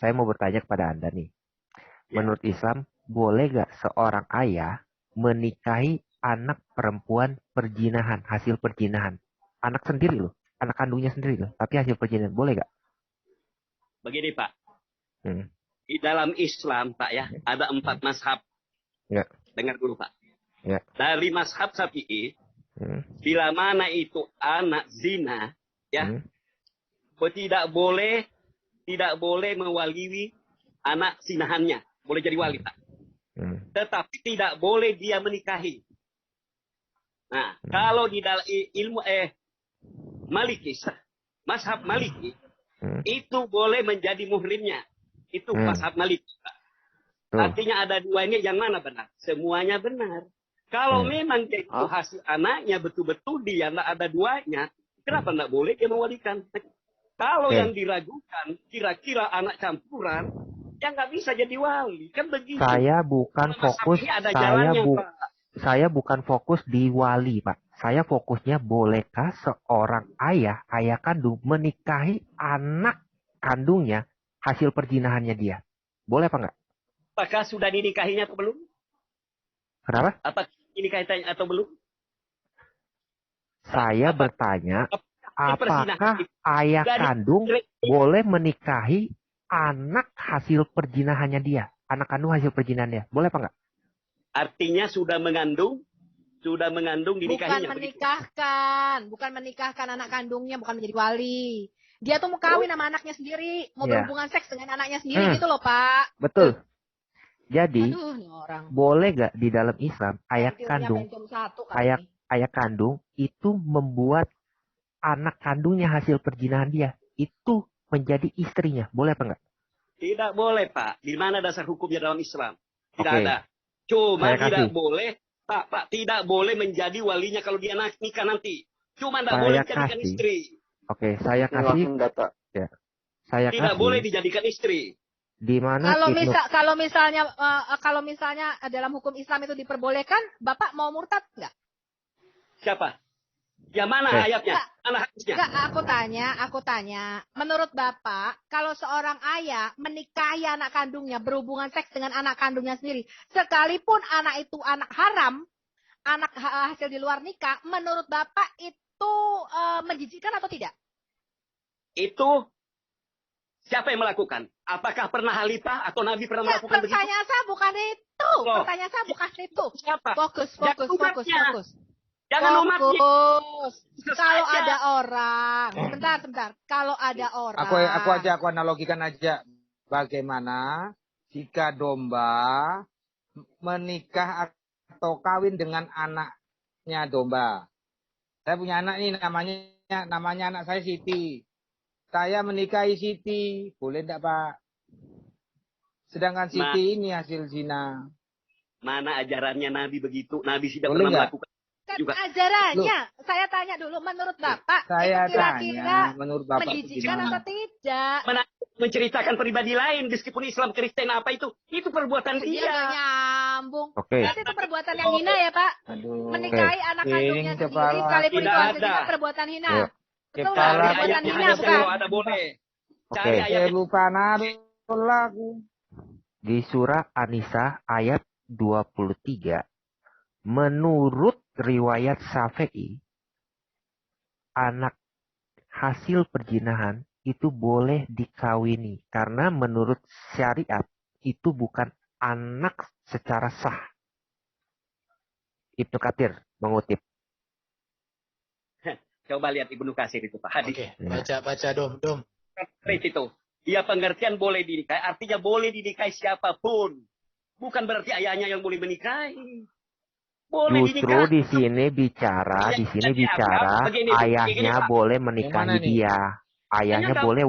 saya mau bertanya kepada Anda nih. Ya. Menurut Islam, boleh gak seorang ayah menikahi anak perempuan perjinahan, hasil perjinahan? Anak sendiri loh, anak kandungnya sendiri loh, tapi hasil perjinahan. Boleh gak? Begini Pak, Hmm. di dalam Islam Pak ya, ada 4 mazhab. Ya. Dengar dulu Pak. Ya. Dari mazhab Syafi'i, Hmm. bila mana itu anak zina, ya, Hmm. tidak boleh mewaliwi anak zinahannya. Boleh jadi wali Pak. Hmm. Tetapi tidak boleh dia menikahi. Nah, kalau di dalam ilmu Maliki, mazhab Maliki, Hmm. itu boleh menjadi muhrimnya. Itu mazhab Maliki. Tuh. Artinya ada dua ini, yang mana benar? Semuanya benar. Kalau memang itu hasil anaknya betul-betul dia nggak ada duanya, kenapa nggak boleh dia mewalikan? Kalau yang diragukan, kira-kira anak campuran, ya nggak bisa jadi wali. Kan begitu. Saya bukan fokus, saya bukan fokus di wali, Pak. Saya fokusnya bolehkah seorang ayah kandung menikahi anak kandungnya hasil perjinahannya dia? Boleh apa enggak? Apakah sudah dinikahinya atau belum? Kenapa? Apakah dinikahinya atau belum? Saya bertanya, apakah ayah kandung boleh menikahi anak hasil perjinahannya dia? Anak kandung hasil perjinahannya. Boleh apa enggak? Artinya sudah mengandung dinikahinya. Bukan menikahkan anak kandungnya, bukan menjadi wali. Dia tuh mau kawin sama anaknya sendiri, mau berhubungan seks dengan anaknya sendiri gitu loh, Pak. Betul. Jadi, boleh gak di dalam Islam ayah kandung itu membuat anak kandungnya hasil perjinahan dia itu menjadi istrinya? Boleh apa enggak? Tidak boleh, Pak. Di mana dasar hukumnya dalam Islam? Tidak ada. Cuma tidak boleh, Pak, tidak boleh menjadi walinya kalau dia nikah nanti. Cuma tidak boleh dijadikan istri. Oke, saya kasih data. Ya. Saya tidak boleh dijadikan istri. Di mana kalau misalnya dalam hukum Islam itu diperbolehkan, Bapak mau murtad nggak? Siapa? Yang mana ayatnya? Mana hadisnya? Aku tanya. Menurut Bapak, kalau seorang ayah menikahi anak kandungnya, berhubungan seks dengan anak kandungnya sendiri, sekalipun anak itu anak haram, anak hasil di luar nikah, menurut Bapak itu menjijikkan atau tidak? Itu siapa yang melakukan? Apakah pernah Khalifah atau Nabi pernah melakukan begitu? Pertanyaan saya bukan itu. Pertanyaan saya bukan itu. Siapa? Fokus. Jangan umatnya. Kalau ada orang, sebentar. Kalau ada orang. Aku analogikan aja. Bagaimana jika domba menikah atau kawin dengan anaknya domba? Saya punya anak nih, namanya anak saya Siti. Saya menikahi Siti, boleh enggak, Pak? Sedangkan Siti ini hasil zina. Mana ajarannya Nabi begitu? Nabi tidak pernah melakukan juga. Ajarannya, saya tanya dulu, menurut Bapak, itu kira-kira menjijikkan atau tidak? Menceritakan pribadi lain, meskipun Islam Kristen apa itu perbuatan dia. Dia nyambung. Berarti itu perbuatan yang hina ya, Pak? Menikahi anak kandungnya sendiri, sekalipun itu hasil zina, perbuatan hina. Betul nggak? Perbuatan hina bukan? Ada boleh. Oke. Lupa aku. Di surah An-Nisa ayat 23, menurut riwayat Syafi'i, anak hasil perjinahan itu boleh dikawini karena menurut syariat itu bukan anak secara sah. Ibnu Katsir mengutip. Coba lihat Ibnu Katsir itu, Pak. Hadis. Baca Dom. Itu. Dia pengertian boleh dinikahi, artinya boleh dinikahi siapapun. Bukan berarti ayahnya yang boleh menikahi. Boleh Justru di sini bicara ayahnya boleh menikahi dia. Ayahnya boleh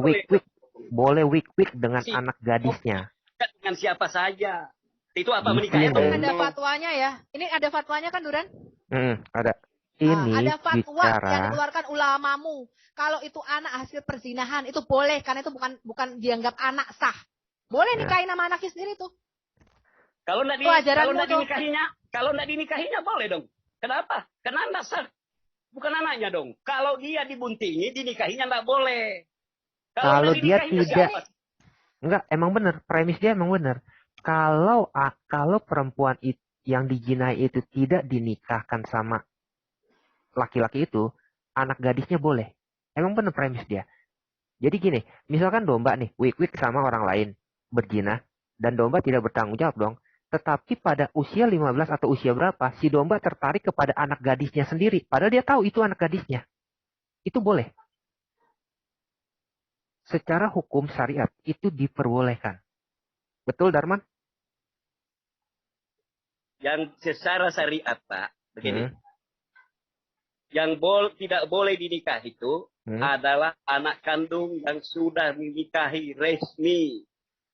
wik-wik dengan anak gadisnya. Dengan siapa saja. Itu apa menikahi? Ada fatwanya ya. Ini ada fatwanya kan, Duran? Ada. Ini ada fatwa yang dikeluarkan ulamamu. Kalau itu anak hasil perzinahan itu boleh karena itu bukan dianggap anak sah. Boleh nikahin nama anaknya sendiri tuh. Kalau enggak dinikahinya boleh dong. Kenapa? Karena anak sah. Bukan anaknya dong. Kalau dia dibuntingi dinikahinya enggak boleh. Kalau dia tidak Enggak, emang bener. Premis dia emang bener. Kalau perempuan yang dijinai itu tidak dinikahkan sama laki-laki itu, anak gadisnya boleh. Emang bener premis dia. Jadi gini, misalkan domba nih, wik-wik sama orang lain, berzina, dan domba tidak bertanggung jawab dong. Tetapi pada usia 15 atau usia berapa, si domba tertarik kepada anak gadisnya sendiri. Padahal dia tahu itu anak gadisnya. Itu boleh. Secara hukum syariat, itu diperbolehkan. Betul, Darman? Yang secara syariat, Pak, begini. Hmm. Yang tidak boleh dinikah itu adalah anak kandung yang sudah dinikahi resmi.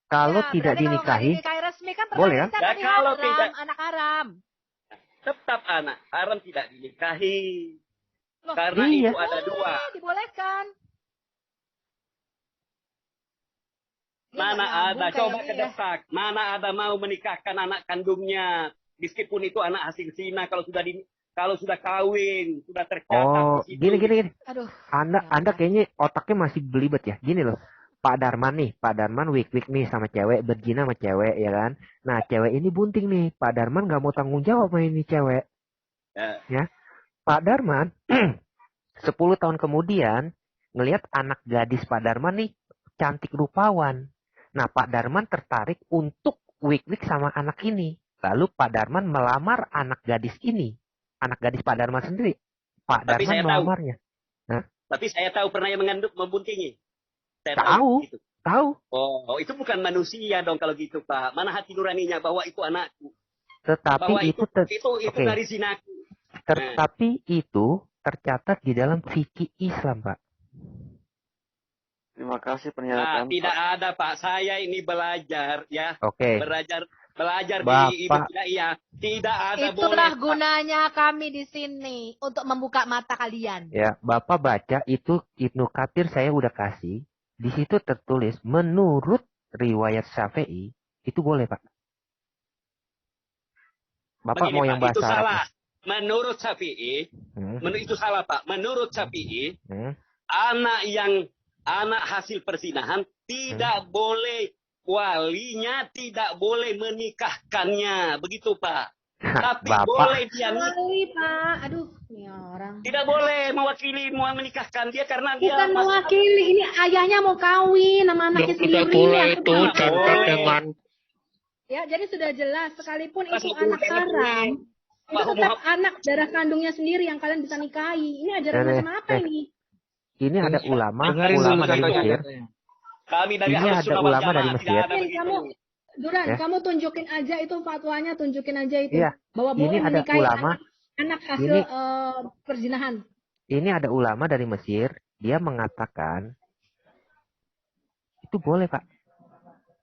Kalau ya, tidak dinikahi, kalau dinikahi resmi kan boleh kan? Ya, kalau haram, tidak, anak haram. Tetap anak haram tidak dinikahi. Loh, Karena iya. itu ada dua. Dibolehkan. Mana ada, coba kedesak. Ya. Mana ada mau menikahkan anak kandungnya. Meskipun itu anak hasil zina, kalau sudah kawin, sudah tercatat. Oh, gini. Aduh. Anda kayaknya otaknya masih belibet ya. Gini loh. Pak Darman wik-wik nih sama cewek, berzina sama cewek, ya kan? Nah, cewek ini bunting nih. Pak Darman nggak mau tanggung jawab sama ini cewek. Ya. Pak Darman, 10 tahun kemudian, ngelihat anak gadis Pak Darman nih, cantik rupawan. Nah, Pak Darman tertarik untuk wik-wik sama anak ini. Lalu Pak Darman melamar anak gadis ini. Anak gadis Pak Darman sendiri. Pak Darman melamarnya. Nah, tapi saya tahu pernah yang membuntingi. Tahu. Oh, itu bukan manusia dong kalau gitu, Pak. Mana hati nuraninya bahwa itu anakku. Tetapi bahwa itu okay. dari zinaku. Tetapi itu tercatat di dalam fikih Islam, Pak. Terima kasih pernyataan. Tidak ada, Pak. Saya ini belajar ya. Oke. Belajar Bapak, di Ibu ya. Tidak ada itulah boleh, gunanya Pak. Kami di sini untuk membuka mata kalian. Ya, Bapak baca itu Ibnu Katsir saya udah kasih. Di situ tertulis menurut riwayat Syafi'i itu boleh, Pak. Bapak begini, mau yang bahasa itu Arab? Salah. Menurut Syafi'i, itu salah, Pak. Menurut Syafi'i, anak hasil perzinahan tidak boleh, walinya tidak boleh menikahkannya, begitu, Pak. Tapi Bapak. boleh dia Pak. Aduh, ini orang. Tidak boleh mewakili, mau menikahkan dia karena dia bukan mewakili. Ini ayahnya mau kawin sama anaknya sendiri. Tidak boleh itu catat dengan. Ya, jadi sudah jelas sekalipun itu anak haram, itu tetap anak darah kandungnya sendiri yang kalian bisa nikahi. Ini ajaran macam apa ini? Ini ada ulama dari Mesir. Kami dari ini ada ulama dari Mesir. Kamu tunjukin aja itu fatwanya, tunjukin aja itu ya. bahwa boleh menikahi anak hasil perzinahan. Ini ada ulama dari Mesir, dia mengatakan itu boleh, Pak.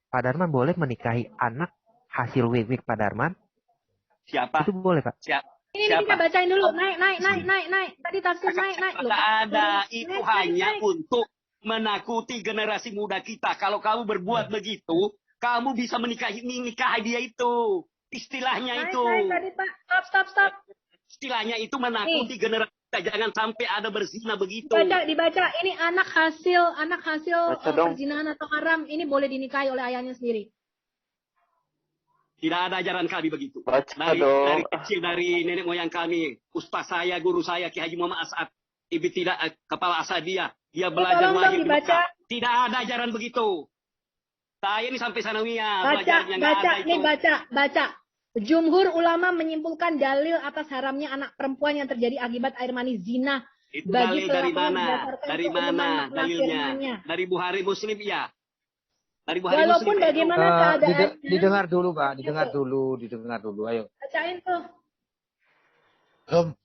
Pak Darman boleh menikahi anak hasil wik-wik Pak Darman. Siapa? Itu boleh, Pak. Ini kita bacain dulu. Naik. Tadi tafsir naik. Tidak ada. Itu hanya untuk menakuti generasi muda kita. Kalau kamu berbuat begitu, kamu bisa menikahi dia itu. Istilahnya itu. Tadi, Pak. Stop. Istilahnya itu menakuti generasi kita. Jangan sampai ada berzina begitu. Dibaca. Ini anak hasil perzinahan atau haram. Ini boleh dinikahi oleh ayahnya sendiri. Tidak ada ajaran kami begitu. Dari kecil, dari nenek moyang kami. Ustaz saya, guru saya, Ki Haji Muhammad As'ad. Ibu tidak, kepala Asadiyah. Dia belajar lahir di Mekah. Tidak ada ajaran begitu. Saya ini sampai sanawiyah. Baca. Jumhur ulama menyimpulkan dalil atas haramnya anak perempuan yang terjadi akibat air mani zina. Itu dalil dari mana? Dari mana dalilnya? Dari Bukhari Muslim ya. Dari Bukhari Walaupun Muslim, bagaimana keadaannya. Didengar dulu, Pak. Didengar dulu. Ayo. Bacain tuh.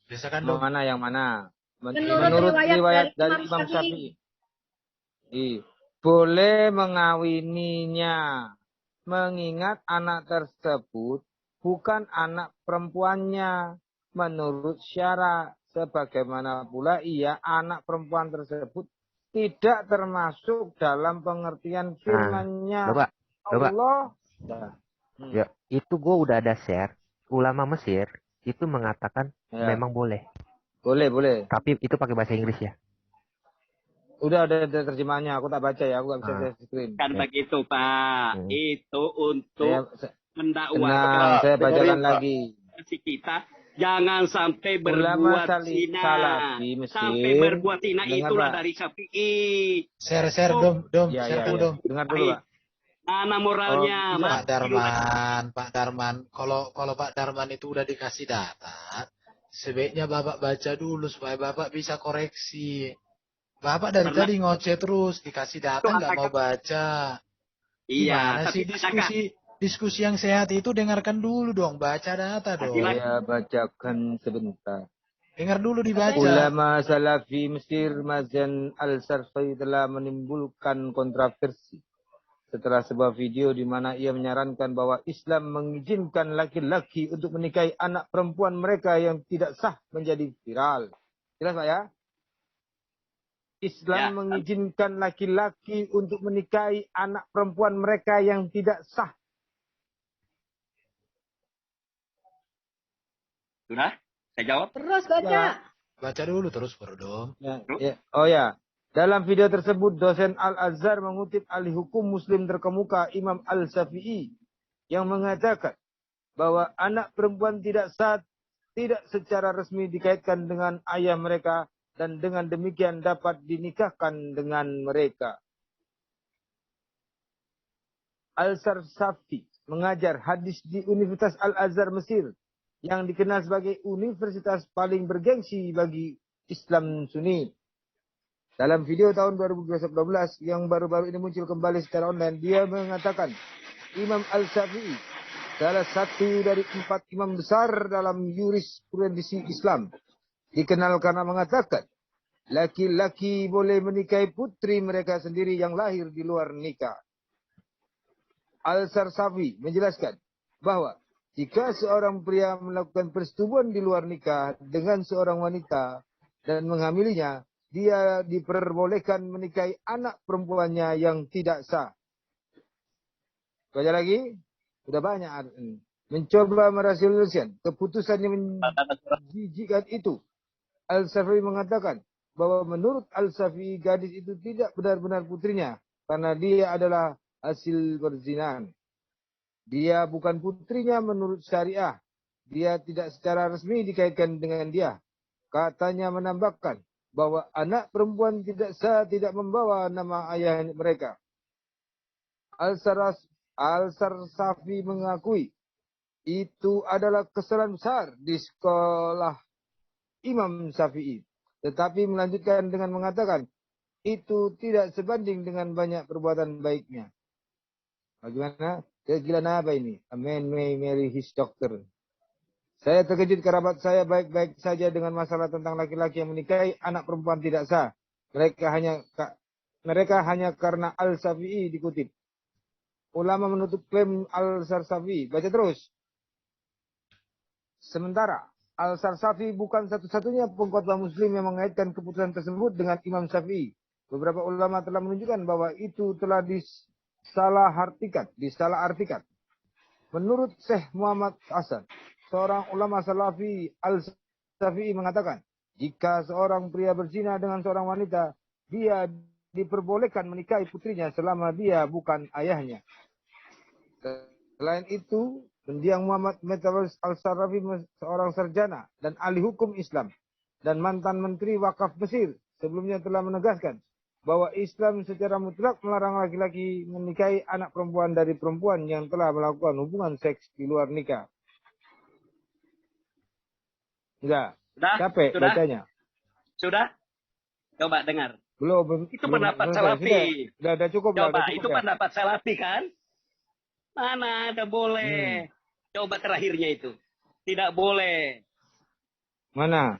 Biasakan dong. Yang mana? Menurut riwayat dari Imam Syafi'i. Boleh mengawininya. Mengingat anak tersebut bukan anak perempuannya. Menurut syarak. Sebagaimana pula anak perempuan tersebut tidak termasuk dalam pengertian firman-Nya. Allah. Ya, itu gue udah ada share. Ulama Mesir itu mengatakan memang boleh. Boleh. Tapi itu pakai bahasa Inggris ya. Udah ada terjemahnya, aku tak baca ya, aku gak bisa share screen. Kan begitu Pak, itu untuk Tenang, saya bacakan lagi. Kita jangan sampai Ulama berbuat zina. Salafi Mesir. Sampai berbuat zina itulah Pak. dari Syafi'i. Share dom, share dulu dom. Dengar dulu Pak. Mana moralnya? Pak Darman, kalau Pak Darman itu udah dikasih data, sebaiknya Bapak baca dulu supaya Bapak bisa koreksi. Bapak dari tadi ngoceh terus, dikasih data nggak mau baca. Iya, gimana sih diskusi yang sehat itu dengarkan dulu dong, baca data dong. Saya bacakan sebentar. Dengar dulu dibaca. Ulama Salafi Mesir Mazan Al-Sarfi telah menimbulkan kontroversi setelah sebuah video di mana ia menyarankan bahwa Islam mengizinkan laki-laki untuk menikahi anak perempuan mereka yang tidak sah menjadi viral. Jelas Pak ya? Islam mengizinkan laki-laki untuk menikahi anak perempuan mereka yang tidak sah. Sudah? Saya jawab. Terus baca. Baca dulu terus baru dong. Oh ya. Dalam video tersebut, dosen Al-Azhar mengutip ahli hukum muslim terkemuka Imam Al-Syafi'i yang mengatakan bahwa anak perempuan tidak secara resmi dikaitkan dengan ayah mereka dan dengan demikian dapat dinikahkan dengan mereka. Al-Sarsafi mengajar hadis di Universitas Al-Azhar Mesir yang dikenal sebagai universitas paling bergengsi bagi Islam Sunni. Dalam video tahun 2012 yang baru-baru ini muncul kembali secara online, dia mengatakan Imam Al-Syafi'i, salah satu dari 4 imam besar dalam jurisprudensi Islam, dikenal karena mengatakan laki-laki boleh menikahi putri mereka sendiri yang lahir di luar nikah. Al-Sarsafi menjelaskan bahwa jika seorang pria melakukan persetubuhan di luar nikah dengan seorang wanita dan menghamilinya, dia diperbolehkan menikahi anak perempuannya yang tidak sah. Baca lagi, sudah banyak. Mencoba merasionaliskan keputusan yang menjijikkan itu. Al-Syafi'i mengatakan bahwa menurut Al-Syafi'i gadis itu tidak benar-benar putrinya karena dia adalah hasil perzinahan. Dia bukan putrinya menurut syariah. Dia tidak secara resmi dikaitkan dengan dia. Katanya menambahkan bahwa anak perempuan tidak membawa nama ayah mereka. Al-Sarsafi mengakui itu adalah kesalahan besar di sekolah Imam Syafi'i. Tetapi melanjutkan dengan mengatakan itu tidak sebanding dengan banyak perbuatan baiknya. Bagaimana? Kegilaan apa ini? A man may marry his doctor. Saya terkejut kerabat saya baik-baik saja dengan masalah tentang laki-laki yang menikahi anak perempuan tidak sah. Mereka hanya karena Al-Syafi'i dikutip. Ulama menutup klaim Al-Sarsafi. Baca terus. Sementara Al-Sarsafi bukan satu-satunya pengkhotbah muslim yang mengaitkan keputusan tersebut dengan Imam Syafi'i. Beberapa ulama telah menunjukkan bahwa itu telah disalahartikan. Menurut Syekh Muhammad Hasan, seorang ulama Salafi Al-Syafi'i mengatakan, jika seorang pria berzina dengan seorang wanita, dia diperbolehkan menikahi putrinya selama dia bukan ayahnya. Selain itu, mendiang Muhammad Metawaris Al-Sarafi, seorang sarjana dan ahli hukum Islam dan mantan menteri wakaf Mesir, sebelumnya telah menegaskan bahwa Islam secara mutlak melarang laki-laki menikahi anak perempuan dari perempuan yang telah melakukan hubungan seks di luar nikah. Enggak. Capek bacanya. Sudah? Coba dengar. Belum. Itu pendapat Salafi. Sudah cukup. Coba, itu pendapat Salafi kan? Mana ada boleh. Coba terakhirnya itu. Tidak boleh. Mana?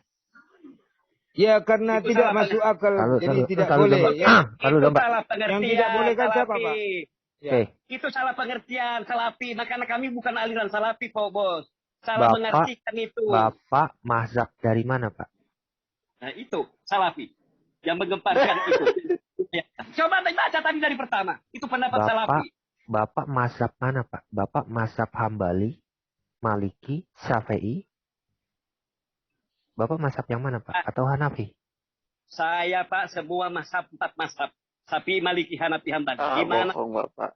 Ya karena itu tidak masuk akal, jadi tidak boleh. Itu salah pengertian. Yang tidak boleh kan siapa, Pak? Ya. Itu salah pengertian Salafi. Nah, karena kami bukan aliran Salafi, Pak Bos. Salah mengertikan itu. Bapak mazhab dari mana, Pak? Nah, itu Salafi. Yang menggemparkan itu. Ya. Coba baca tadi dari pertama. Itu pendapat Salafi. Bapak mazhab mana, Pak? Bapak mazhab Hambali, Maliki, Syafi'i? Bapak mazhab yang mana, Pak? Atau Hanafi? Saya Pak semua mazhab 4 mazhab. Syafi'i, Maliki, Hanafi, Hambali. Gimana? Bohong Bapak.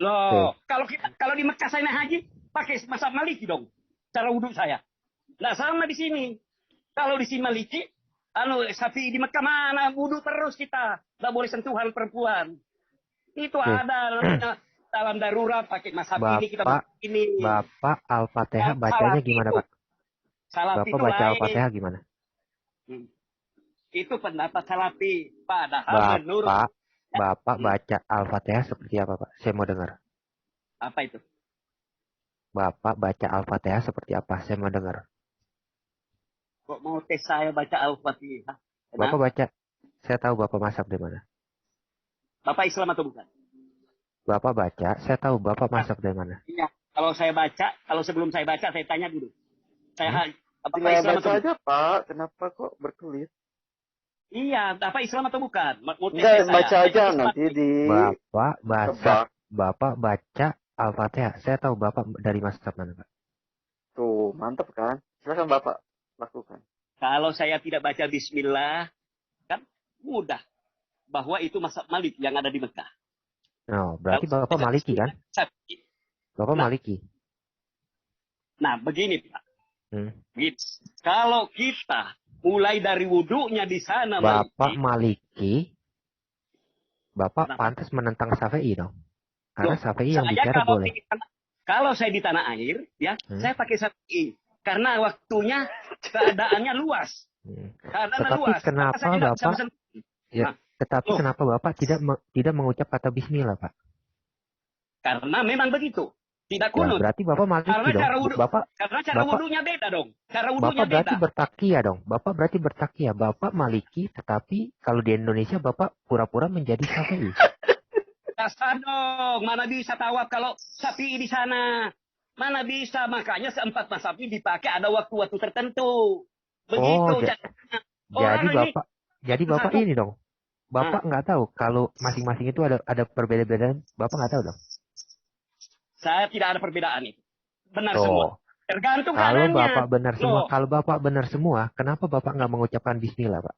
Loh, kalau di Mekah saya naik haji pakai mazhab Maliki dong. Cara wudhu saya. Nah, sama di sini. Kalau di sini Maliki, Syafi'i di Mekah mana? Wudhu terus kita. Nggak boleh sentuhan perempuan. Itu ada namanya dalam darurat pakai mazhab ini kita ini. Bapak Al-Fatihah bacanya gimana, Pak? Salafi Bapak baca Al-Fatihah gimana? Itu pendapat Salafi. Padahal menurut Bapak baca Al-Fatihah seperti apa, Pak? Saya mau dengar. Apa itu? Bapak baca Al-Fatihah seperti apa? Saya mau dengar. Kok mau tes saya baca Al-Fatihah? Bapak baca. Saya tahu Bapak mazhab di mana. Bapak Islam atau bukan? Bapak baca, saya tahu Bapak mazhab dari mana. Iya. Kalau saya baca, kalau sebelum saya baca, saya tanya dulu. Bapak Tinggal Islam baca aja, Pak. Kenapa kok berkelit? Iya, Bapak Islam atau bukan? Enggak, baca aja nanti di... Bapak baca Al-Fatihah. Saya tahu Bapak dari mazhab mana, Pak. Tuh, mantap kan? Silakan Bapak lakukan. Kalau saya tidak baca Bismillah, kan mudah. Bahwa itu mazhab Malik yang ada di Mekah. Oh, berarti Bapak Maliki kan? Bapak Maliki. Nah, begini Pak. Begini. Kalau kita mulai dari wudhunya di sana Bapak Maliki, Bapak pantas menentang Syafi'i dong. Karena Syafi'i yang bicara boleh. Kalau saya di tanah air, ya, saya pakai Syafi'i. Karena waktunya, keadaannya luas. Tetapi kenapa Bapak... Tetapi kenapa Bapak tidak mengucap kata Bismillah, Pak? Karena memang begitu. Tidak kunut. Berarti Bapak Maliki dong. Karena cara wudhunya beda dong. Cara wudhunya Bapak berarti bertakiyah dong. Bapak berarti bertakiyah. Bapak Maliki, tetapi kalau di Indonesia Bapak pura-pura menjadi Syafi'i. Dasar dong. Mana bisa tawaf kalau Syafi'i di sana? Mana bisa. Makanya seempat mazhab ini dipakai ada waktu-waktu tertentu. Begitu. Jadi Bapak ini dong. Bapak nggak tahu kalau masing-masing itu ada perbedaan. Bapak nggak tahu dong. Saya tidak ada perbedaan itu. Benar semua. Tergantung kalau Bapak benar semua. Kalau Bapak benar semua, kenapa Bapak nggak mengucapkan Bismillah, Pak?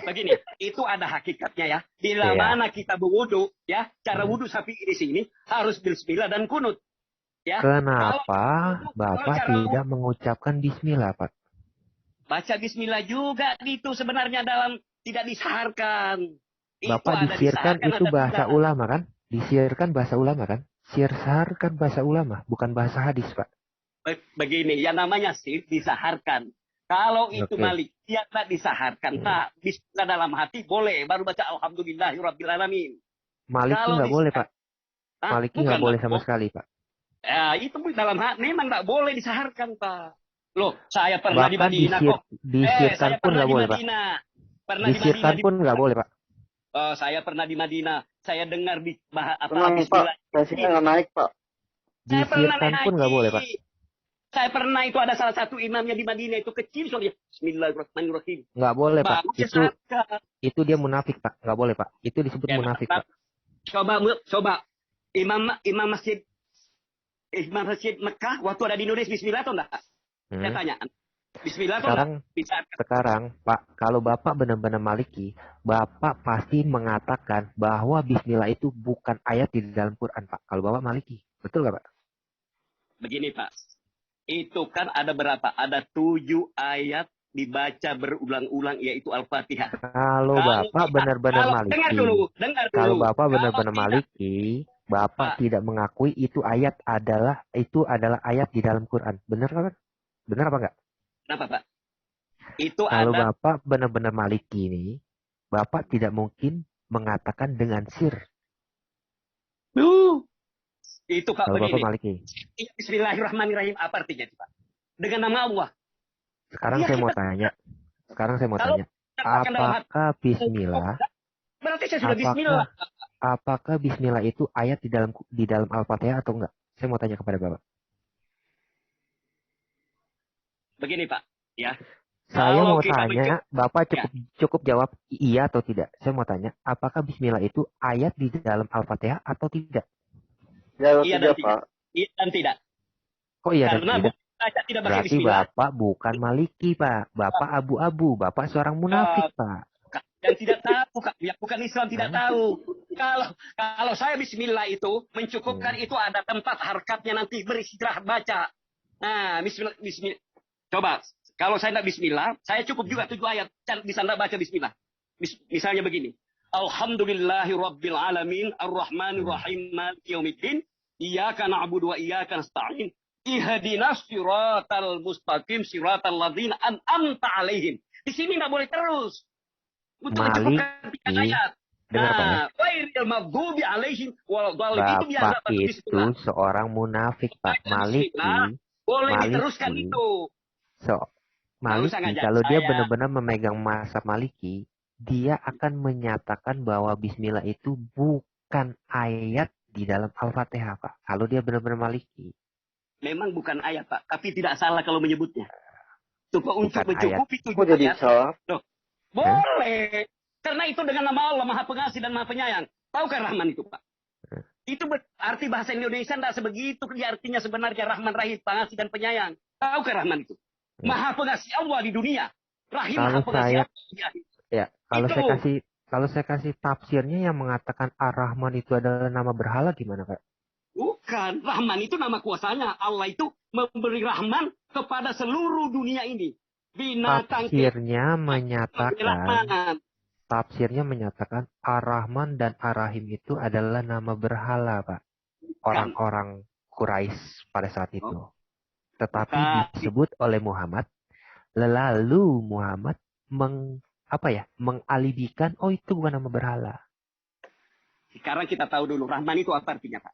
Begini, itu ada hakikatnya ya. Bila mana kita berwudu, ya, cara wudu Syafi'i di sini harus Bismillah dan kunut. Ya. Kenapa Bapak tidak mengucapkan Bismillah, Pak? Baca Bismillah juga itu sebenarnya dalam tidak disaharkan. Bapak disiarkan itu bahasa ulama kan? Disiarkan bahasa ulama kan? Siarkan bahasa ulama, bukan bahasa hadis, Pak. Begini, yang namanya sih disaharkan. Kalau itu Malik, dia tak disaharkan. Nah, Bismillah dalam hati boleh. Baru baca Alhamdulillahirrabbilalamin. Maliki nggak boleh, Pak. Maliki nggak boleh sama sekali, Pak. Ya, itu dalam hati memang nggak boleh disaharkan, Pak. Loh, saya pernah di Madinah kok. Disirkan pun nggak boleh, Pak. Disirkan pun nggak boleh, Pak. Saya pernah di Madinah. Saya dengar di Bismillah. Pak, saya nggak naik, Pak. Disirkan pun nggak boleh, Pak. Saya pernah itu ada salah satu imamnya di Madinah itu kecil soalnya. Bismillahirrahmanirrahim. Nggak boleh, Pak. Itu dia munafik, Pak. Nggak boleh, Pak. Itu disebut munafik, Pak. Coba. Imam masjid Mekah waktu ada di Indonesia Bismillah atau enggak? Saya tanya. Bismillah sekarang Pak, kalau Bapak benar-benar Maliki, Bapak pasti mengatakan bahwa Bismillah itu bukan ayat di dalam Quran, Pak. Kalau Bapak Maliki, betul nggak, Pak? Begini, Pak. Itu kan ada berapa? Ada 7 ayat dibaca berulang-ulang, yaitu Al-Fatihah. Kalau Bapak benar-benar Maliki, kalau Bapak benar-benar Maliki, Bapak tidak mengakui itu adalah ayat di dalam Quran. Benar nggak, Pak? Benar apa enggak? Kenapa, Pak? Itu kalau Bapak benar-benar Maliki ini, Bapak tidak mungkin mengatakan dengan sir. Itu Pak kalau begini. Bapak Maliki. Bismillahirrahmanirrahim apa artinya, Pak? Dengan nama Allah. Sekarang saya mau tanya. Apakah Bismillah? Berarti saya sudah Bismillah. Apakah Bismillah itu ayat di dalam Al-Fatihah atau enggak? Saya mau tanya kepada Bapak. Begini, Pak, ya. Saya mau tanya, Bapak cukup jawab iya atau tidak. Saya mau tanya, apakah Bismillah itu ayat di dalam Al-Fatihah atau tidak? Iya dan tidak. Iya dan tidak. Kok iya dan tidak? Baca tidak pakai Berarti bismillah. Bapak bukan Maliki, Pak. Bapak abu-abu. Bapak seorang munafik, Pak. Yang tidak tahu, yang bukan Islam tidak tahu. Kalau saya bismillah itu mencukupkan itu ada tempat harkatnya nanti beristirahat baca. Nah, bismillah. Coba, kalau saya tidak bismillah, saya cukup juga 7 ayat. Bisa tidak baca bismillah. Misalnya begini. Alhamdulillahi Rabbil Alamin, Ar-Rahmanir Rahim, Maliki Yaumiddin, Iyyaka na'budu wa iyyaka nasta'in, Ihdinas siratal mustaqim, siratal ladzina an'amta 'alaihim. Di sini tidak boleh terus. Untuk mencukupkan 3 ayat. Dengar, Pak, ya. Ghairil maghdubi 'alaihim waladdallin. Itu biasa Bapak itu seorang munafik, Pak. Maliki. Boleh diteruskan itu. Maliki, kalau dia benar-benar memegang mazhab Maliki, dia akan menyatakan bahwa bismillah itu bukan ayat di dalam Al-Fatihah, Pak. Kalau dia benar-benar Maliki. Memang bukan ayat, Pak. Tapi tidak salah kalau menyebutnya. Untuk mencukupi 7 Kok jadi ayat. salah? Boleh. Karena itu dengan nama Allah, Maha Pengasih dan Maha Penyayang. Tahukah Rahman itu, Pak? Itu arti bahasa Indonesia tidak sebegitu. Artinya sebenarnya Rahman, Rahim, Pengasih dan Penyayang. Tahukah Rahman itu? Maha Pengasih Allah di dunia. Rahim, Maha Pengasih Allah di akhir. Ya, kalau saya kasih tafsirnya yang mengatakan Ar-Rahman itu adalah nama berhala, gimana, Pak? Bukan. Rahman itu nama kuasanya. Allah itu memberi Rahman kepada seluruh dunia ini. Binatang. Tafsirnya menyatakan Ar-Rahman dan Ar-Rahim itu adalah nama berhala, Pak. Orang-orang Quraisy pada saat itu. Tetapi disebut oleh Muhammad. Lalu Muhammad mengalibikan, oh itu bukan nama berhala. Sekarang kita tahu dulu Rahman itu apa artinya, Pak?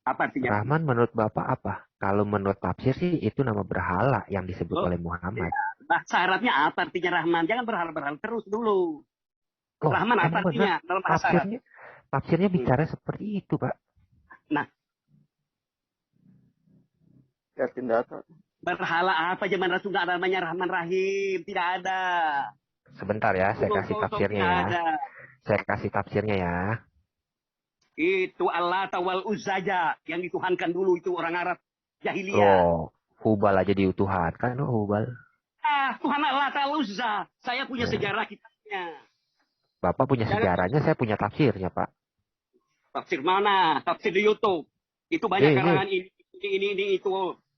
Apa artinya? Rahman menurut Bapak apa? Kalau menurut tafsir sih itu nama berhala yang disebut oleh Muhammad. Nah, syaratnya apa artinya Rahman? Jangan berhala-berhala terus dulu. Rahman apa artinya dalam bahasa Arab? Tafsirnya bicara seperti itu, Pak. Nah. Yakin data. Berhala apa zaman Rasul ada namanya Rahman Rahim? Tidak ada. Sebentar ya, saya kasih tafsirnya ya. Saya kasih tafsirnya ya. Itu Allah wal Uzzaja yang dituhankan dulu itu orang Arab jahiliyah. Oh, Hubal aja dituhankan, Hubal. Tuhan Allah wal Uzza. Saya punya sejarah kitabnya. Bapak punya sejarahnya, saya punya tafsirnya, Pak. Tafsir mana? Tafsir di YouTube. Itu banyak kalangan ini itu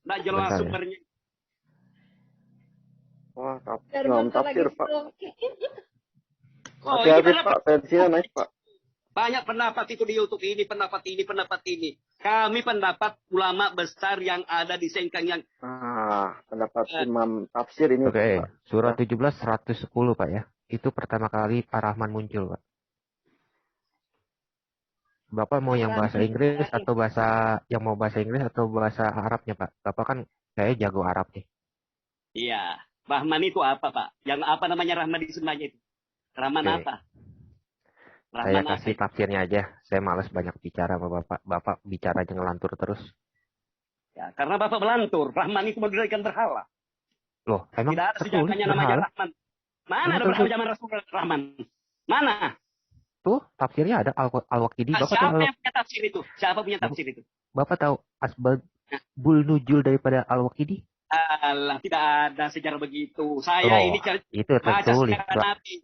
enggak jelas sumbernya. Wah, tafsir, Pak. Oh, hati-hati, Pak. Tensinya naik, Pak. Banyak pendapat itu di YouTube ini, pendapat ini. Kami pendapat ulama besar yang ada di Sengkang yang... pendapat Imam tafsir ini. Oke, surah 17, 110, Pak ya. Itu pertama kali Ar-Rahman muncul, Pak. Bapak mau yang bahasa Inggris atau bahasa Arabnya, Pak? Bapak kan saya jago Arab nih. Iya. Rahman itu apa, Pak? Yang apa namanya Rahman di sebenarnya itu? Rahman apa? Saya kasih tafsirnya aja. Saya malas banyak bicara sama Bapak. Bapak bicara aja ngelantur terus. Ya, karena Bapak belantur. Rahman itu mendirikan berhala. Loh, emang tidak ada sejarahnya namanya Rahman. Mana ada berhala zaman Rasul Rahman? Mana? Tuh, tafsirnya ada Al-Waqidi. Siapa yang punya tafsir itu? Siapa punya tafsir itu? Bapak tahu asbabul nuzul daripada Al-Waqidi? Alah, tidak ada sejarah begitu. Saya ini itu baca tertulis, sejarah Nabi.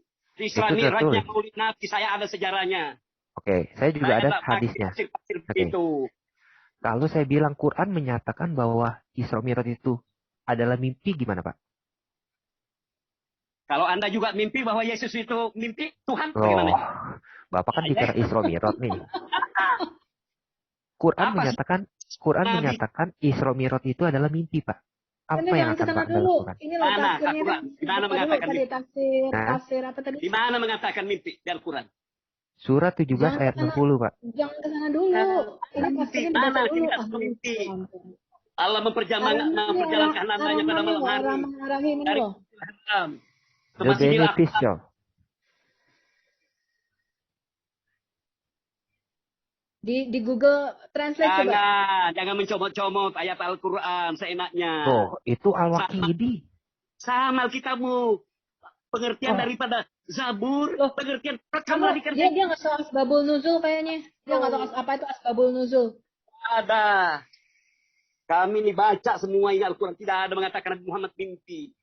Isra Mi'rajnya Maulid Nabi, saya ada sejarahnya. Oke, saya juga ada hadisnya. Itu. Kalau saya bilang Quran menyatakan bahwa Isra Mi'raj itu adalah mimpi, gimana, Pak? Kalau Anda juga mimpi bahwa Yesus itu mimpi, Tuhan bagaimana? Bapak kan bicara Isra Mi'raj nih. Quran menyatakan Isra Mi'raj itu adalah mimpi, Pak. Apa yang akan Pak lakukan? Ini loh tafsirnya. Di mana mengatakan mimpi? Tafsir apa tadi? Di mana mengatakan mimpi di Al-Quran? Surat 17 ayat 60, Pak. Jangan ke sana dulu. Ini tafsirnya mana dibaca dulu. mimpi? Allah memperjalankan namanya pada malam hari. Dari The beneficial. Di Google Translate coba. Jangan mencomot-comot ayat Al-Quran seenaknya. Oh, itu Al-Waqidi. Sama kitabmu. Pengertian daripada Zabur, pengertian kamu dikerjain. Dia nggak tahu asbabul nuzul kayaknya. Dia nggak tahu apa itu asbabul nuzul. Ada. Kami ini baca semua ini Al-Quran. Tidak ada mengatakan Nabi Muhammad mimpi.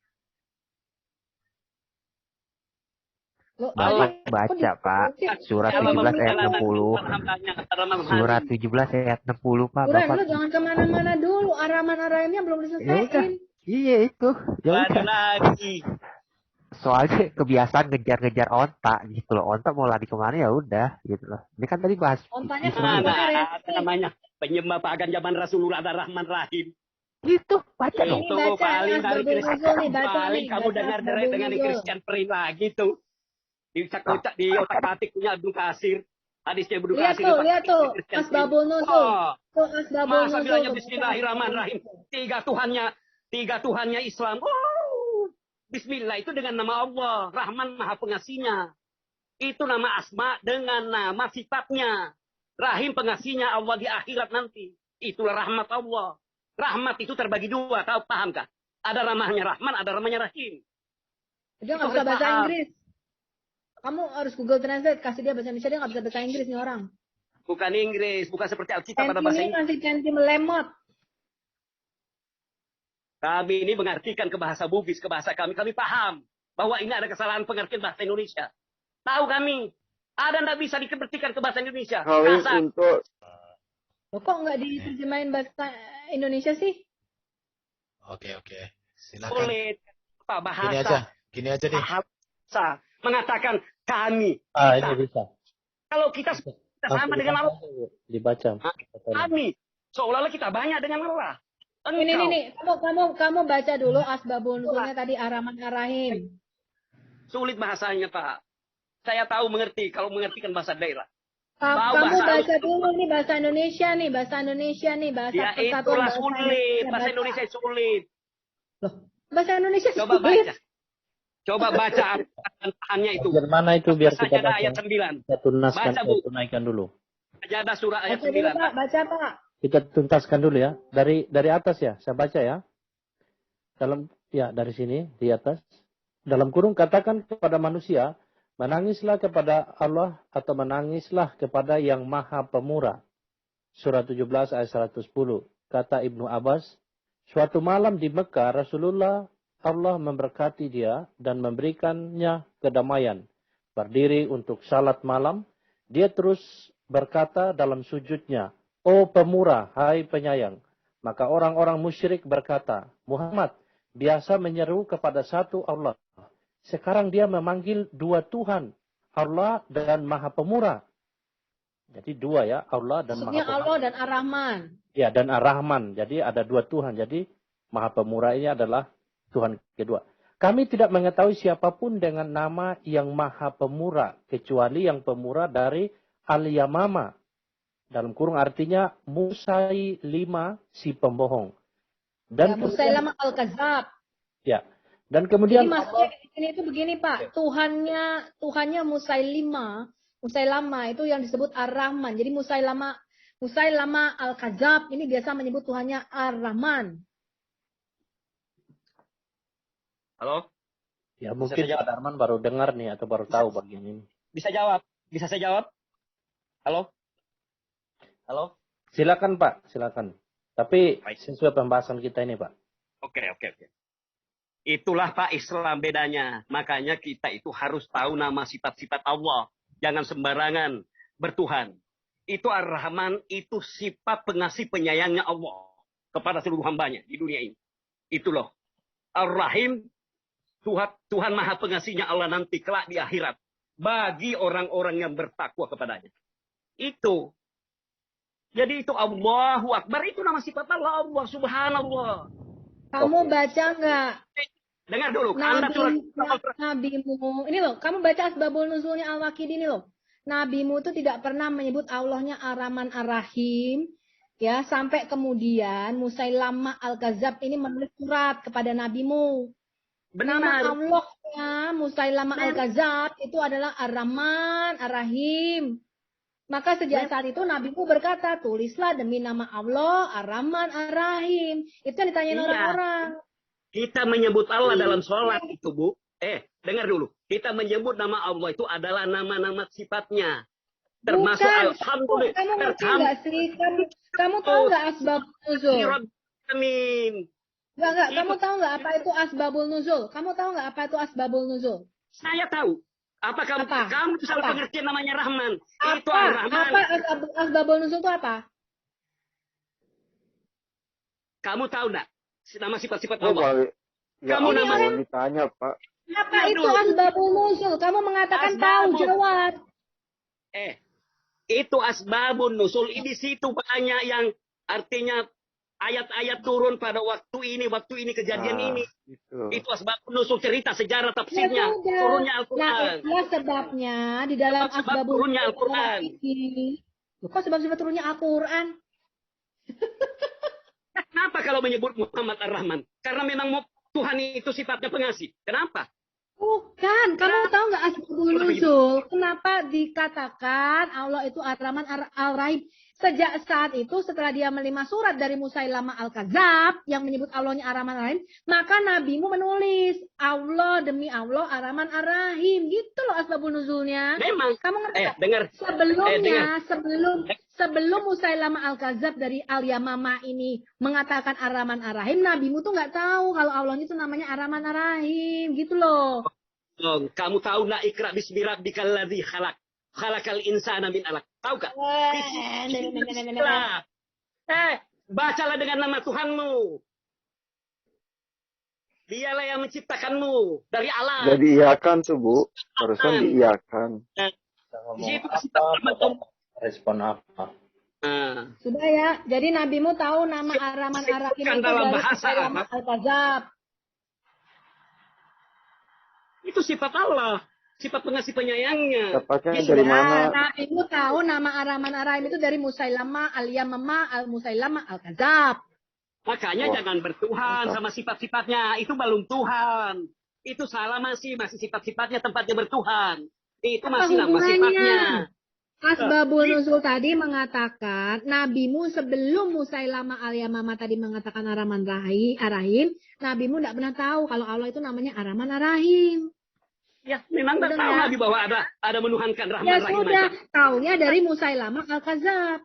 Loh, Bapak kok baca, Pak. Surat Dalam 17 ayat perjalanan 60. hambanya, dalam Surat hari. 17 ayat 60, Pak. Buran, Bapak. lu jangan kemana-mana dulu. Araman-aramannya belum Ya udah. diselesaiin. Iya itu. Ya Ada udah. lagi. Soalnya kebiasaan ngejar-ngejar onta gitu loh. Onta mau lari kemana ya udah gitu loh. Ini kan tadi bahas Ontanya Islam. kemana? Nah, ada namanya penyembah pagan zaman Rasulullah ada Rahman Rahim. Gitu, baca dong. Ini Itu baca paling dari Asbabun Nuzul nih, baca paling nih, kamu baca dengar Asbabun dengan Nuzul. Christian Prin lagi tuh. Di otak-atik punya Abdul Kasir. Hadisnya Abdul Lihat Kasir. tuh, lihat tuh. Christian Prin. Asbabun Nuzul. Oh, Tuh Asbabun masa Nuzul. bilangnya tuh, Bismillahirrahmanirrahim. Tiga Tuhannya Islam. Oh, Bismillah itu dengan nama Allah. Rahman Maha Pengasihnya. Itu nama asma dengan nama sifatnya. Rahim pengasihnya Allah di akhirat nanti. Itulah rahmat Allah. Rahmat itu terbagi dua. Tahu paham kah? Ada namanya Rahman, ada namanya Rahim. Dia nggak bisa bahasa Inggris. Kamu harus Google Translate, kasih dia bahasa Indonesia, dia nggak bisa bahasa Inggris nih orang. Bukan Inggris, bukan seperti Alkitab pada bahasa Centini Inggris. masih centi melemot. Kami ini mengartikan ke bahasa Bugis, ke bahasa kami. Kami paham bahwa ini ada kesalahan pengertian bahasa Indonesia. Tahu kami. Ada nggak bisa dikebertikan ke bahasa Indonesia? Kawin Kasar. untuk Loh, kok nggak diterjemahin bahasa Indonesia sih? Oke. Silakan. Sulit. Pak, Gini aja. bahasa. Gini aja deh. Bahasa. Mengatakan kami. Ini bisa. Kalau kita sama dengan Allah. Dibaca. Kami. Seolah-olah kita banyak dengan Allah. Ini. Kamu baca dulu Asbabun Nuzulnya tadi Ar-Rahman Ar-Rahim. Sulit bahasanya, Pak. Saya tahu mengerti kalau mengertikan bahasa daerah. Kamu baca dulu nih bahasa Indonesia nih, bahasa Ya itulah sulit. Bahasa Indonesia sulit. Loh, bahasa Indonesia Coba sulit. baca. Coba baca artinya itu. Dari mana itu biar kita Sajadah baca. ayat 9. Kita tunaskan, Baca, Bu. kita tunaikan dulu. Sajadah surah ayat Baca dulu, 9. Pak. Baca, Pak. Kita tuntaskan dulu ya. Dari atas ya, saya baca ya. Dari sini di atas. Dalam kurung katakan kepada manusia, menangislah kepada Allah atau menangislah kepada yang Maha Pemurah. Surah 17 ayat 110. Kata Ibnu Abbas, suatu malam di Mekah Rasulullah Allah memberkati dia dan memberikannya kedamaian. Berdiri untuk salat malam, dia terus berkata dalam sujudnya, "Oh Pemurah, hai penyayang." Maka orang-orang musyrik berkata, "Muhammad biasa menyeru kepada satu Allah. Sekarang dia memanggil dua Tuhan, Allah dan Maha Pemurah." Jadi dua ya, Allah dan Maksudnya Maha Pemurah. Allah dan Ar-Rahman. Ya, dan Ar-Rahman. Jadi ada dua Tuhan. Jadi Maha Pemurah ini adalah Tuhan kedua. Kami tidak mengetahui siapapun dengan nama yang Maha Pemurah, kecuali yang pemurah dari Al-Yamama. Dalam kurung artinya Musailima si pembohong. Dan Musailama Al-Kadzab. Ya. Dan kemudian Jadi maksudnya di sini itu begini, Pak. Tuhannya Musailama itu yang disebut Ar-Rahman. Jadi Musailama Al-Kadzab ini biasa menyebut Tuhannya Ar-Rahman. Halo? ya mungkin Pak Darman baru dengar nih atau baru tahu bagian ini. Bisa jawab? Bisa saya jawab? Halo? Halo? Silakan Pak, silakan. Tapi Baik. sesuai pembahasan kita ini Pak. Oke. Itulah Pak Islam bedanya. Makanya kita itu harus tahu nama sifat-sifat Allah. Jangan sembarangan bertuhan. Itu Ar-Rahman, itu sifat pengasih penyayangnya Allah kepada seluruh hambanya di dunia ini. Itu loh. Ar-Rahim, Tuhan Maha Pengasihnya Allah nanti kelak di akhirat. Bagi orang-orang yang bertakwa kepadanya. Itu. Jadi itu Allahu Akbar. Itu nama sifat Allah. Allah Subhanallah. Kamu baca nggak? Dengar dulu. Anda Nabimu. Ini loh, kamu baca Asbabun Nuzulnya Al-Waqidi ini loh. Nabimu itu tidak pernah menyebut Allahnya Ar-Rahman Ar-Rahim. Ya, sampai kemudian Musailama Al-Kadzab ini menulis surat kepada nabimu. Benar. Nama Allahnya Musailama Al-Kadzab itu adalah Ar-Rahman Ar-Rahim. Maka sejak saat itu nabimu berkata, tulislah demi nama Allah Ar-Rahman Ar-Rahim. Itu yang ditanyain orang-orang. Kita menyebut Allah dalam sholat itu, Bu. Dengar dulu. Kita menyebut nama Allah itu adalah nama-nama sifatnya. Termasuk Bukan. Alhamdulillah. Kamu ngerti nggak sih? Kamu tahu nggak Asbabun Nuzul? Amin. Enggak. Itu Kamu tahu nggak apa itu asbabul nuzul? Kamu tahu nggak apa itu asbabul nuzul? saya tahu. Apa kamu salah pengertian namanya Rahman? Itu Ar-Rahman. Apa asbabul nuzul itu apa? Kamu tahu enggak nama sifat-sifat Oh, Allah? ya Kamu Allah, namanya ditanya, Pak. Apa itu asbabul nuzul? Kamu mengatakan tahu, jawab. Itu asbabun nusul. Di situ banyak yang artinya ayat-ayat turun pada waktu ini kejadian ini. Itu asbabun nusul, cerita sejarah tafsirnya. Turunnya Al-Quran. Nah, itulah sebabnya di dalam asbabun turunnya Al-Quran. Kok sebab-sebab turunnya Al-Quran? Kenapa kalau menyebut Muhammad Ar-Rahman? Karena memang Tuhan itu sifatnya pengasih. Kenapa? Bukan, kamu tahu nggak asbabul nuzul? Kenapa dikatakan Allah itu Ar-Rahman Ar-Rahim? Sejak saat itu, setelah dia menerima surat dari Musailamah Al-Kadzab yang menyebut Allahnya Ar-Rahman Ar-Rahim, maka nabimu menulis Allah demi Allah Ar-Rahman Ar-Rahim. Gitu loh asbabul nuzulnya. Memang. Kamu ngerti? Dengar. Sebelum Musailamah Al-Kadzab dari Al-Yamamah ini mengatakan Ar-Rahman Ar-Rahim, nabimu tuh nggak tahu kalau Allah itu namanya Ar-Rahman Ar-Rahim. Gitu loh. Kamu tahu nggak ikra bismi rabbikal ladzi khalaq. Khalaqal insana min alaq. Tahu gak? Bacalah dengan nama Tuhanmu. Dialah yang menciptakanmu dari alam. Jadi iyakan tuh, Bu. Harusnya diiyakan. Respon apa? Sudah ya. Jadi nabimu tahu nama Ar-Rahman Ar-Rahim itu dalam dari bahasa Al-Kadzab. Itu sifat Allah. Sifat pengasih penyayangnya. Tepatnya dari mana? Nabimu tahu nama Ar-Rahman Ar-Rahim itu dari Musailamah Al-Yamamah Al-Musailamah Al-Kadzab. Makanya jangan bertuhan sama sifat-sifatnya. Itu belum Tuhan. Itu salah masih sifat-sifatnya tempatnya bertuhan. Itu masih nama sifatnya. Asbabul nuzul tadi mengatakan nabimu sebelum Musailamah Al-Yamamah tadi mengatakan Ar-Rahman Ar-Rahim, nabimu tidak pernah tahu kalau Allah itu namanya Ar-Rahman Ar-Rahim. Ya, memang tidak tahu Nabi bahwa ada menuhankan Rahman ya, Rahim. Ya sudah, taunya dari Musailamah Al-Kadzab.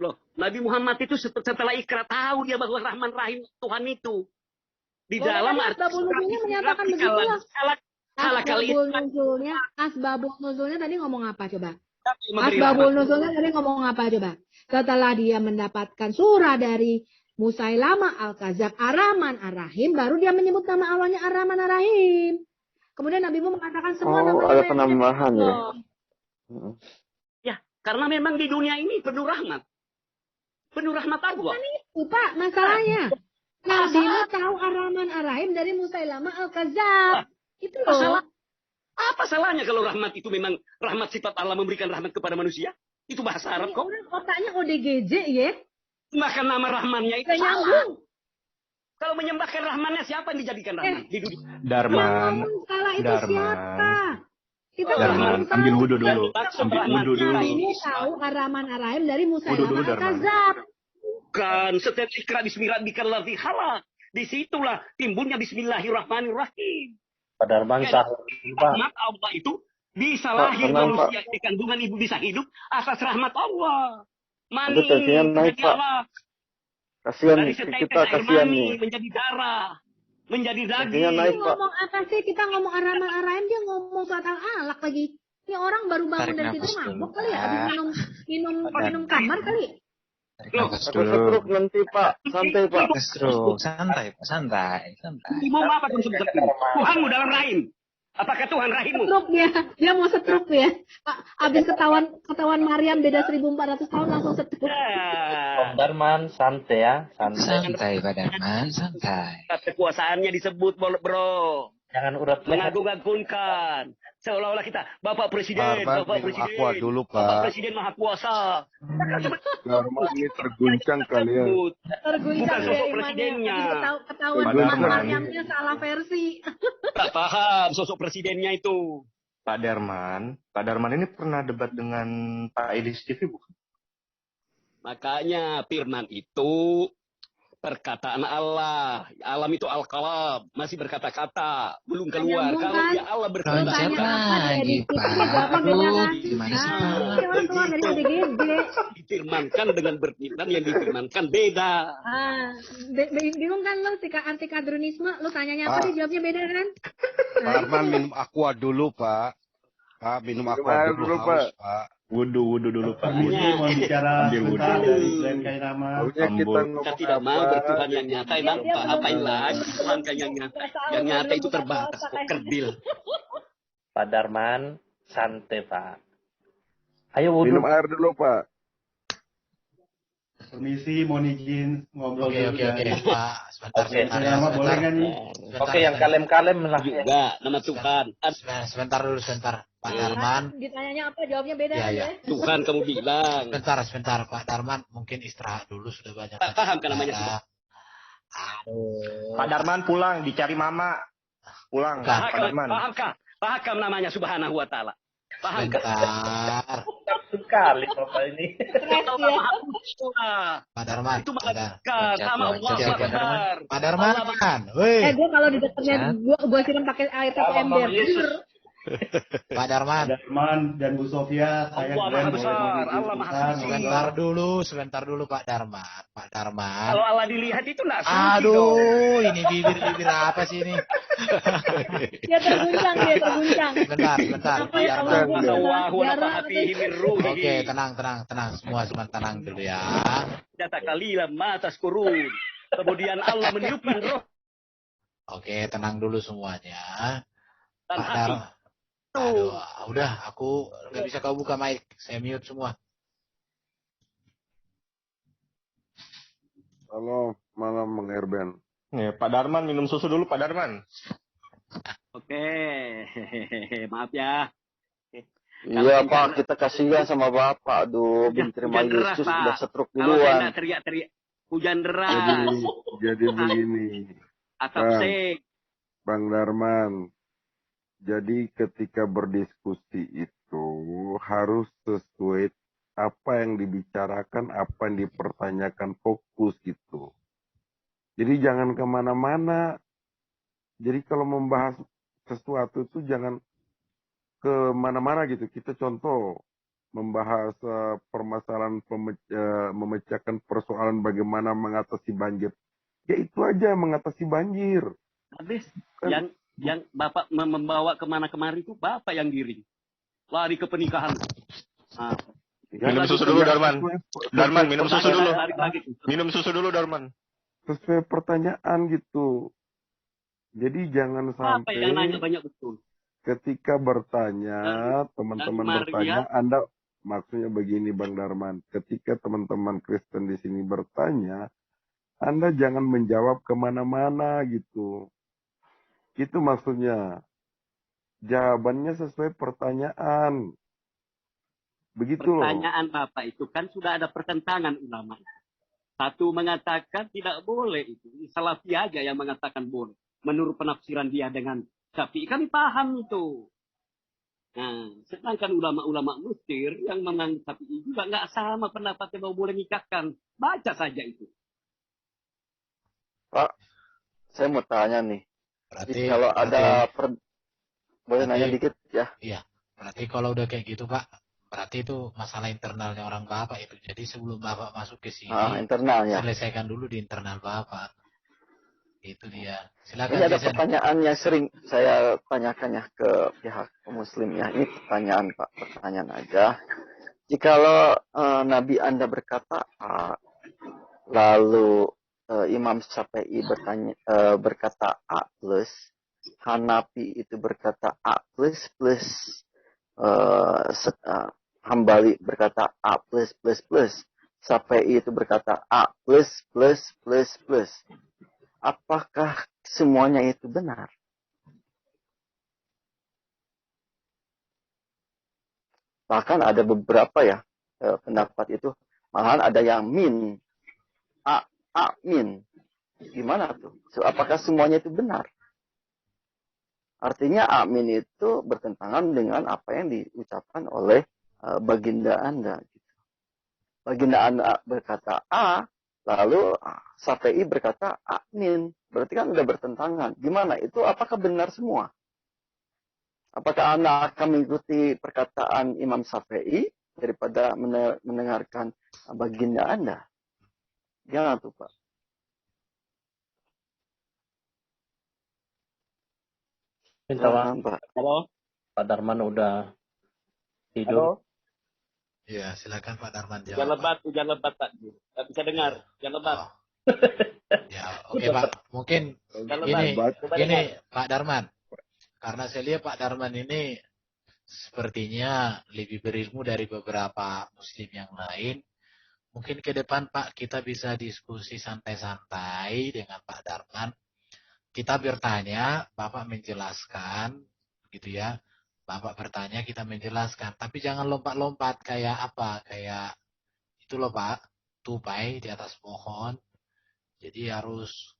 Loh, Nabi Muhammad itu setelah ikrar tahu dia bahwa Rahman Rahim Tuhan itu. Di dalam asbabul nuzulnya menyatakan begitulah. Asbabul nuzulnya tadi ngomong apa coba? Asbabul nuzulnya tadi ngomong apa coba? Setelah dia mendapatkan surah dari Musailamah Al-Kadzab Ar-Rahman Ar-Rahim, baru dia menyebut nama Allahnya Ar-Rahman Ar-Rahim. Kemudian Nabi mu mengatakan semua nama ada penambahan ya. Ya, karena memang di dunia ini penuh rahmat. Penuh rahmat Allah. Bukan itu, Pak, masalahnya. Nabi mu tahu Ar-Rahman Ar-Rahim dari Musailamah Al-Kadzab. Itu loh. Apa salahnya kalau rahmat itu memang rahmat sifat Allah memberikan rahmat kepada manusia? Itu bahasa Arab kok. Orang otaknya ODGJ ya. Bahkan nama Rahmannya itu nyambung. Kalau menyembahkan Rahmannya siapa yang dijadikan Rahman di dunia? Darman. Salah itu siapa? Kita Darman, ambil wudhu dulu. Ambil wudhu dulu. Ini tahu Ar-Rahman Ar-Rahim dari Musailamah Al-Kadzab. Bukan, setiap ikra bismillahirrahmanirrahim ladzi khalaq. Disitulah timbulnya bismillahirrahmanirrahim. Pak Darman sah. Rahmat Allah itu bisa lahir manusia di kandungan ibu bisa hidup atas rahmat Allah. Mani naik, Pak. Kasihan kita, kasihan nih. Menjadi darah, menjadi daging. Naik, ngomong apa sih? Kita ngomong Ar-Rahman Ar-Rahim, dia ngomong surat Al-Alaq lagi. Ini orang baru bangun dari tidur mabuk kali ya? Habis minum kamar kali. Stroke nanti, Pak. Santai, Pak. Stroke, santai, Pak. Santai. Mau apa konsumsi Tuhanmu dalam rahim? Apakah Tuhan rahimu? Stroke dia mau stroke ya. Habis ketahuan Maryam beda 1400 tahun langsung stroke. Pak Darman santai ya, santai Pak Darman, santai. Kekuasaannya disebut bro. Jangan urat mengagung-agungkan. Seolah-olah kita Bapak Presiden, Bapak Presiden. Aqua dulu, Pak. Bapak Presiden Maha Kuasa. Darman ini terguncang kalian. Terguncang ya sosok presidennya. Ketahuan Maryamnya salah versi. Tak paham sosok presidennya itu. Pak Darman ini pernah debat dengan Pak Idris TV bukan? Makanya Firman itu Perkataan Allah. Alam itu al-kalam. Masih berkata-kata. Belum keluar. Kalau dia Allah berkata-kata. lagi, Pak. Aduh, gimana sih, Pak? Difirmankan dengan berfirman yang difirmankan beda. Bingung kan lo anti-kadrunisme? Lo tanyanya apa dia jawabnya beda kan? Pak Arman minum aqua dulu, Pak. Pak, minum aqua dulu, haus, Pak. Wudhu dulu Pak. Ini mau bicara sebentar dari Glenn Kairama. Kita tidak mau bertuhan yang nyata, apain lagi Tuhan yang nyata. Yang nyata itu terbatas, kok kerdil. Pak Darman, santai Pak. Ayo wudhu. Minum air dulu Pak. Permisi, mohon izin ngobrol Oke, Pak. Sebentar. Boleh kan nih? Oke, yang kalem-kalem lah. Juga, nama Tuhan. Sebentar dulu. Pak Darman. Ditanyanya apa, jawabnya beda ya. Tuhan kamu bilang. Sebentar, Pak Darman. Mungkin istirahat dulu, sudah banyak. Paham kan namanya sudah? Pak Darman pulang, dicari mama. Pulang, Pak Darman. Paham namanya subhanahu wa ta'ala. Paham kan? Bentar. Sekali Bapak ini. Pak Darman. Itu malaikat sama Allah. Pak Darman. Woi. Gue kalau di dekatnya gue siram pakai air pakai ember. Pak Darman dan Bu Sofia, saya Allah Maha Besar, Allah Maha Suci. Sebentar dulu Pak Darman. Kalau Allah dilihat itu enggak suci. Aduh, ini bibir apa sih ini? Dia terguncang. Bentar. Oke, tenang. Semua tenang dulu ya. Data kalilah matas kurun. Kemudian Allah meniupkan roh. Oke, tenang dulu semuanya. Dan Pak Darman. Aduh, udah, aku nggak bisa kau buka mic, saya mute semua. Halo, malam Bang Erben. Nih, Pak Darman minum susu dulu, Pak Darman. Oke, maaf ya. Iya Pak, kita kasihan sama Bapak. Aduh, terima Yesus sudah setruk duluan. Teriak-teriak, hujan deras. Jadi begini. Atap sek. Bang Darman. Jadi ketika berdiskusi itu harus sesuai apa yang dibicarakan, apa yang dipertanyakan, fokus gitu. Jadi jangan kemana-mana. Jadi kalau membahas sesuatu itu jangan kemana-mana gitu. Kita contoh membahas permasalahan memecahkan persoalan bagaimana mengatasi banjir. Ya itu aja mengatasi banjir. Habis yang Bapak membawa kemana-kemari itu Bapak yang giring. Lari ke pernikahan. Nah. Minum susu dulu, Darman. Darman, minum susu dulu. Minum susu dulu, Darman. Sesuai pertanyaan gitu. Jadi jangan sampai... Apa yang nanya banyak betul? Ketika bertanya, teman-teman bertanya, Anda... Maksudnya begini, Bang Darman. Ketika teman-teman Kristen di sini bertanya, Anda jangan menjawab kemana-mana gitu. Itu maksudnya. Jawabannya sesuai pertanyaan. Begitu loh. Pertanyaan Bapak itu kan sudah ada pertentangan ulama. Satu mengatakan tidak boleh itu. Salafi aja yang mengatakan boleh. Menurut penafsiran dia dengan Syafi'i. Kami paham itu. Nah, sedangkan ulama-ulama Mesir yang menganggap Syafi'i juga nggak sama pendapatnya bahwa boleh nikahkan. Baca saja itu. Pak, saya mau tanya nih. Kalau ada boleh nanya dikit ya? Iya. Berarti kalau udah kayak gitu Pak, berarti itu masalah internalnya orang Bapak itu. Jadi sebelum Bapak masuk ke sini, internalnya. Selesaikan dulu di internal Bapak. Itu dia. Silakan. Ini ada pertanyaan yang sering saya tanyakan ya ke pihak Muslim ya. Ini pertanyaan Pak, pertanyaan aja. Jikalau Nabi Anda berkata A, lalu Imam Syafi'i berkata A plus, Hanafi itu berkata A plus, Hambali berkata A plus, Syafi'i itu berkata A plus. Apakah semuanya itu benar? Bahkan ada beberapa ya pendapat itu, malahan ada yang min. Min. Gimana tuh? Apakah semuanya itu benar? Artinya amin itu bertentangan dengan apa yang diucapkan oleh baginda Anda. Gitu. Baginda Anda berkata A, Lalu Syafi'i berkata amin. Berarti kan udah bertentangan. Gimana? Itu apakah benar semua? Apakah Anda akan mengikuti perkataan Imam Syafi'i daripada mendengarkan baginda Anda? Jangan tuh, Pak. Minta maaf. Halo. Pak Darman udah tidur. Iya, silakan Pak Darman Hujan jawab. hujan lebat Pak. Nggak bisa dengar. Hujan lebat. Ya, oke Pak. Mungkin gini Pak Darman. Karena saya lihat Pak Darman ini sepertinya lebih berilmu dari beberapa muslim yang lain. Mungkin ke depan Pak kita bisa diskusi santai-santai dengan Pak Darman. Kita bertanya, Bapak menjelaskan, gitu ya. Bapak bertanya, kita menjelaskan. Tapi jangan lompat-lompat kayak apa? Kayak itu loh Pak, tupai di atas pohon. Jadi harus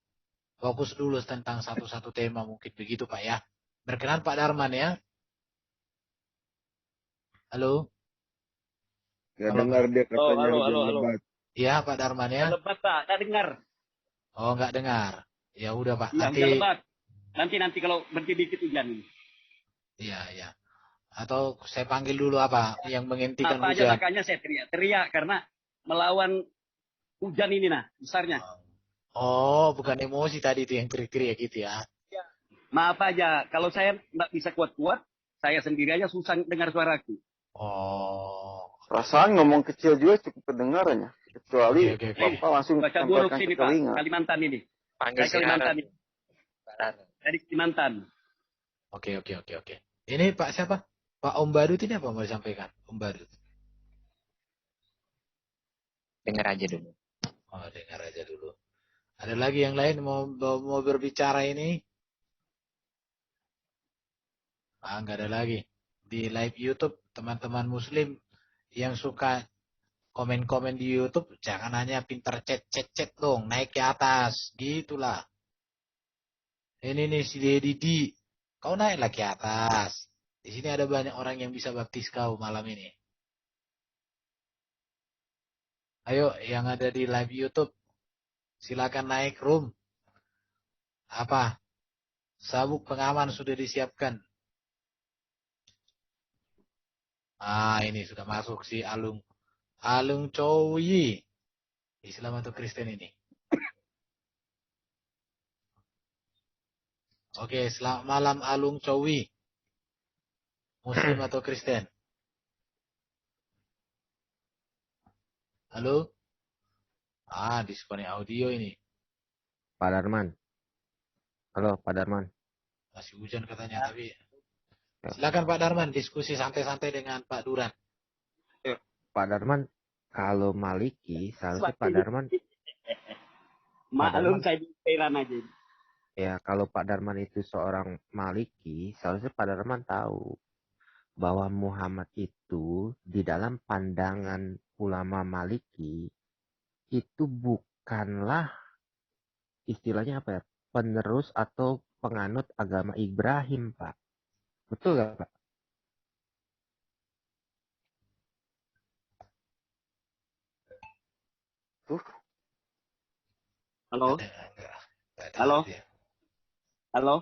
fokus dulu tentang satu-satu tema mungkin begitu Pak ya. Berkenan Pak Darman ya. Halo. Gak dengar dia katanya hujan lebat. Iya Pak Darman ya. Lebat Pak, nggak dengar. Oh nggak dengar. Ya udah Pak. Ya, Nanti. Lebat. Nanti kalau berhenti dikit hujan. Iya. Atau saya panggil dulu apa yang menghentikan apa hujan. Aja makanya saya teriak karena melawan hujan ini besarnya. Oh, bukan emosi tadi itu yang teriak-teriak gitu ya. Ya. Maaf aja, kalau saya nggak bisa kuat-kuat, saya sendiri aja susah dengar suaraku. Oh. Perasaan ngomong kecil juga cukup kedengarannya. Kecuali Bapak langsung baca dulu sampaikan sini ke telinga. Pak, Kalimantan ini. Panggil Kalimantan ini. Dari Kalimantan. Oke. Ini Pak siapa? Pak Om Badut ini apa mau disampaikan? Om Badut. Dengar aja dulu. Oh, dengar aja dulu. Ada lagi yang lain mau berbicara ini? Nggak ada lagi. Di live YouTube, teman-teman Muslim yang suka komen-komen di YouTube, jangan hanya pinter chat dong, naik ke atas, gitulah. Ini nih si Deddy, kau naiklah ke atas. Di sini ada banyak orang yang bisa baptis kau malam ini. Ayo, yang ada di live YouTube, silakan naik room. Apa? Sabuk pengaman sudah disiapkan. Ini sudah masuk si Alung Cowi. Islam atau Kristen ini? Oke, selamat malam Alung Cowi. Muslim atau Kristen? Halo? Disconnect audio ini. Pak Darman. Halo, Pak Darman. Masih hujan katanya, tapi silakan Pak Darman, diskusi santai-santai dengan Pak Duran. Pak Darman, kalau Maliki, seharusnya Pak Darman. Maklum saya di Iran aja. Ya, kalau Pak Darman itu seorang Maliki, seharusnya Pak Darman tahu bahwa Muhammad itu di dalam pandangan ulama Maliki itu bukanlah istilahnya apa ya, penerus atau penganut agama Ibrahim, Pak. Betul nggak, Pak? Halo? Halo? Halo?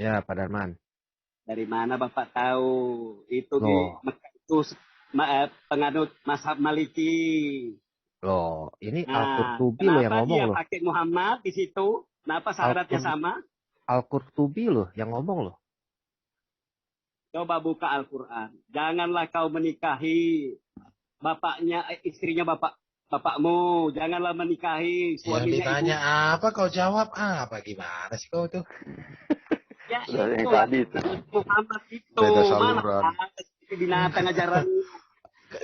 Ya, Pak Darman. Dari mana Bapak tahu itu di Mekah itu penganut mazhab Maliki? Loh, ini Al-Qurtubi loh yang ngomong loh. Kenapa dia pakai Muhammad di situ? Kenapa syaratnya sama? Al-Qurtubi loh yang ngomong loh. Coba buka Al-Quran. Janganlah kau menikahi istrinya bapakmu. Janganlah menikahi suaminya. Yang ditanya apa, kau jawab apa? Gimana sih kau tuh? Ya itu tadi itu. Muhammad itu. Mana binatang ajaran.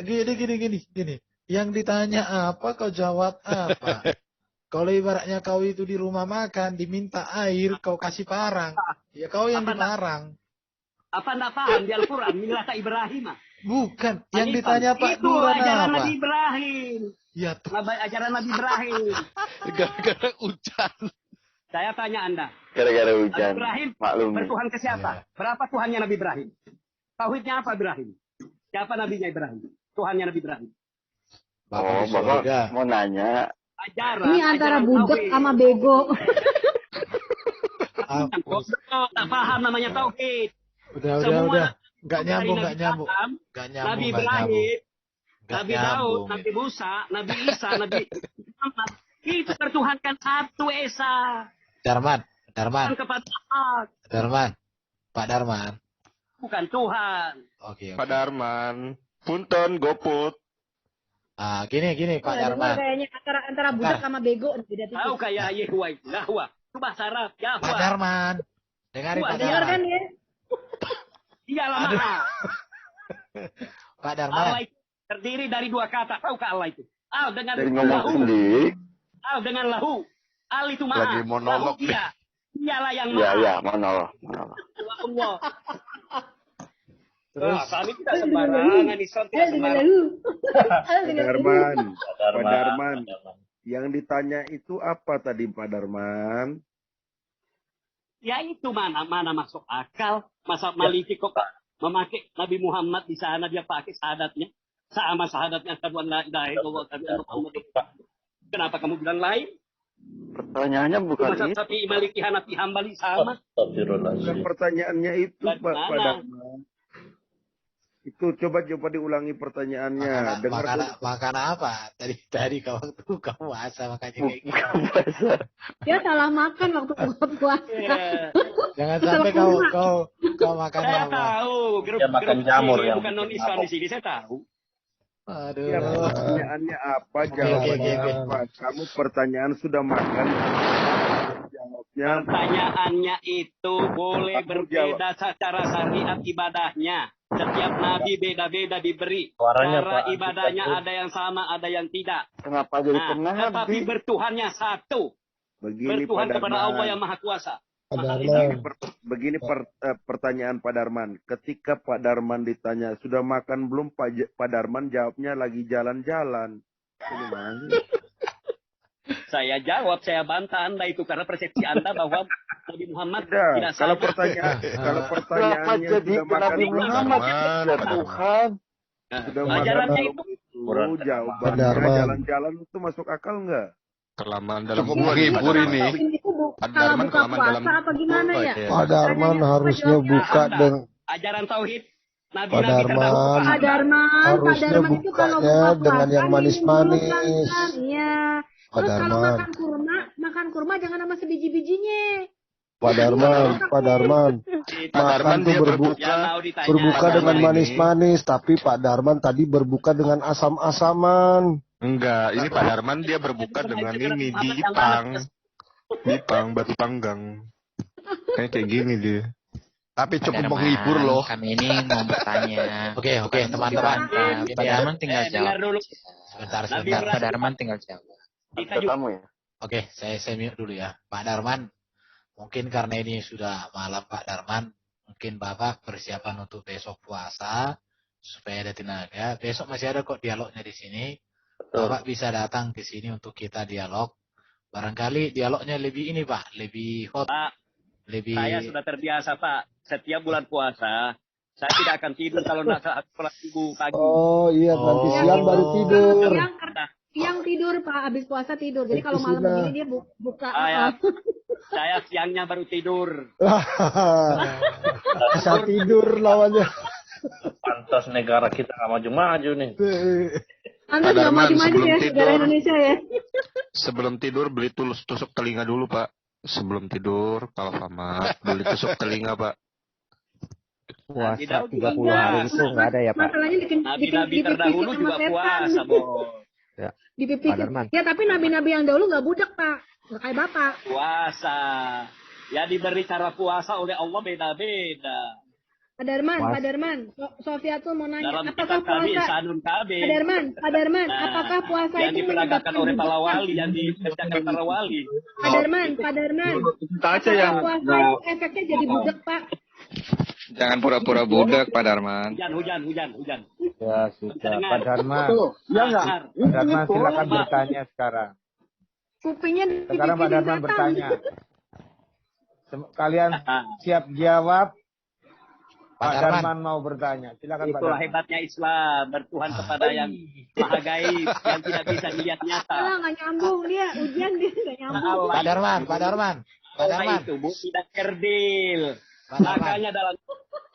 Gini. Yang ditanya apa, kau jawab apa? Kalau ibaratnya kau itu di rumah makan, diminta air, kau kasih parang. Ya kau yang diparang. Apa enggak paham di Al-Quran? Millata Ibrahim. Bukan. Yang ditanya Pak Duran apa? Itu ajaran Nabi Ibrahim. Ya tuh. Ajaran Nabi Ibrahim. Gara-gara hujan. Saya tanya Anda. Gara-gara hujan. Ibrahim bertuhan ke siapa? Berapa Tuhannya Nabi Ibrahim? Tauhidnya apa Ibrahim? Siapa nabinya Ibrahim? Tuhannya Nabi Ibrahim. Bapak mau nanya Ajaran. Ini antara ajaran budak tauhid. sama bego. Tak paham namanya tauhid. Udah. Nggak nyambung. Nabi Ibrahim, Nabi Daud, Nabi Musa, Nabi Isa, Nabi Muhammad. Itu pertuhankan satu Esa. Darman. Kepada Allah. Pak Darman. Bukan Tuhan. Oke. Pak Darman. Punten, goput. Gini Pak Darman. Kayaknya antara budak sama bego beda tipis. Tahu kayak Yahweh, Yahweh. Itu bahasa Arab, Yahweh. Pak Darman. Dengarin Pak Dengar Darman. kan ya? Iyalah maha. Pak Darman. Allah itu terdiri dari dua kata. Tahu Allah itu? Al dengan Dari ngomong lahu. sendiri. Al dengan lahu. Al itu maha. Lagi monolog Lahu dia. Dialah yang Iya, maha. iya, monolog. Allah. Terus Kami tidak sembarangan, Islam tidak sembarangan. Pak Darman. Yang ditanya itu apa tadi Pak Darman? Ya itu mana masuk akal. Masa Maliki kok memakai Nabi Muhammad di sana dia pakai syahadatnya. Sama syahadatnya asyhadu an la ilaha illallah wa asyhadu anna Muhammadar Rasulullah. Kenapa kamu bilang lain? Pertanyaannya bukan Masa itu. Syafi'i, Maliki, Hanafi, Hambali sama. Bukan pertanyaannya itu Pak Bagaimana? Darman. Itu coba diulangi pertanyaannya. Makan apa? Tadi waktu buka puasa makanya kayak gitu. Dia salah makan waktu buka puasa. Jangan sampai kau makan Saya apa. tahu. Grup makan jamur yang bukan non Islam di sini, saya tahu. Aduh. Ya, pertanyaannya apa? Jawabannya apa? Kamu pertanyaan sudah makan. Jawabnya. Pertanyaannya itu boleh berbeda secara syariat ibadahnya. Setiap nabi beda-beda diberi. Suaranya, Cara Pak. ibadahnya ada yang sama, ada yang tidak. Kenapa jadi Tetapi bertuhannya satu. Begini Bertuhan Pak kepada Darman. Allah yang Maha Kuasa. Begini pertanyaan Pak Darman. Ketika Pak Darman ditanya, sudah makan belum? Pak Darman jawabnya lagi jalan-jalan. Gimana sih? Saya jawab, saya bantah Anda itu karena persepsi Anda bahwa Nabi Muhammad Tidak. tidak Kalau sama. pertanyaannya jadi sudah makan Nabi belum? Muhammad ya Tuhan? Sudah makan Ajarannya belum? itu Jawabannya Darman. jalan-jalan itu masuk akal nggak? Kelamaan dalam Cukup menghibur ini. Itu Pak kalau Darman buka kelamaan dalam puasa apa gimana ya? Pak Darman harusnya buka dengan ajaran tauhid. Pak Nabi-nabi Darman. terdahulu. Pak Darman Harusnya itu kalau bukanya buka dengan puasa yang manis-manis. kan? Iya. Pak Terus kalau Darman. makan kurma jangan sama sebiji-bijinya. Pak Darman. Pak Darman Makan tuh dia berbuka Pak dengan Darman ini. manis-manis, tapi Pak Darman tadi berbuka dengan asam-asaman. Enggak, ini Pak Darman dia berbuka dengan ini Dipang, batu panggang. Kayak gini dia. Tapi cukup Darman, menghibur loh. Kami ini mau bertanya. Oke, teman-teman. Gini Pak ya. Darman tinggal dengar jawab. dulu. Sebentar. Pak Darman tinggal jawab. Kita juga Kamu ya. Oke, saya mute dulu ya. Pak Darman, mungkin karena ini sudah malam Pak Darman, mungkin Bapak persiapan untuk besok puasa supaya ada tenaga. Besok masih ada kok dialognya di sini. Bapak bisa datang ke sini untuk kita dialog. Barangkali dialognya lebih ini Pak, lebih hot. Pak, Lebih saya sudah terbiasa Pak. Setiap bulan puasa, saya tidak akan tidur kalau tidak saat sholat subuh pagi. Oh iya, nanti Oh. siang baru tidur. Siang tidur Pak, habis puasa tidur. Jadi kalau malam Sudah. begini dia buka. Saya siangnya baru tidur. Bisa tidur lawannya. Pantas negara kita nggak maju-maju nih. Anda Pak nggak Darman, maju-maju sebelum ya negara tidur. Indonesia ya. Sebelum tidur beli tusuk telinga dulu, Pak. Sebelum tidur, kalau sama beli tusuk telinga, Pak. Puasa 30 hari itu nggak ada ya Pak? Masalahnya Nabi-nabi terdahulu juga puasa, Bos. Ya. Dipipis. Pak Darman. Ya tapi nabi-nabi yang dahulu nggak budak Pak, nggak kayak Bapak. Puasa. Ya diberi cara puasa oleh Allah beda-beda. Pak Darman, Sofia tuh mau nanya, Dalam apakah kitab kami, puasa? Sanun Kabe. Pak Darman, apakah puasa yang itu diperagakan oleh para budak? wali, yang dikerjakan para wali. Pak Darman, Kita aja apakah yang puasa mau itu efeknya jadi budak Pak? Jangan pura-pura budak, Pak Darman. Hujan. Ya sudah, Dengar. Pak Darman. Ya enggak? Pak Darman silakan bertanya sekarang. Kupingnya Sekarang Pak Darman bertanya. Kalian siap jawab Pak Darman mau bertanya. Silakan Pak Itulah Darman. hebatnya Islam, bertuhan kepada yang maha gaib, yang tidak bisa dilihat nyata. Nggak nyambung dia, ujian dia nggak nyambung. Pak Darman, Pak Darman. Pak Darman. Itu Bu tidak kerdil. Pak Darman. Makanya dalam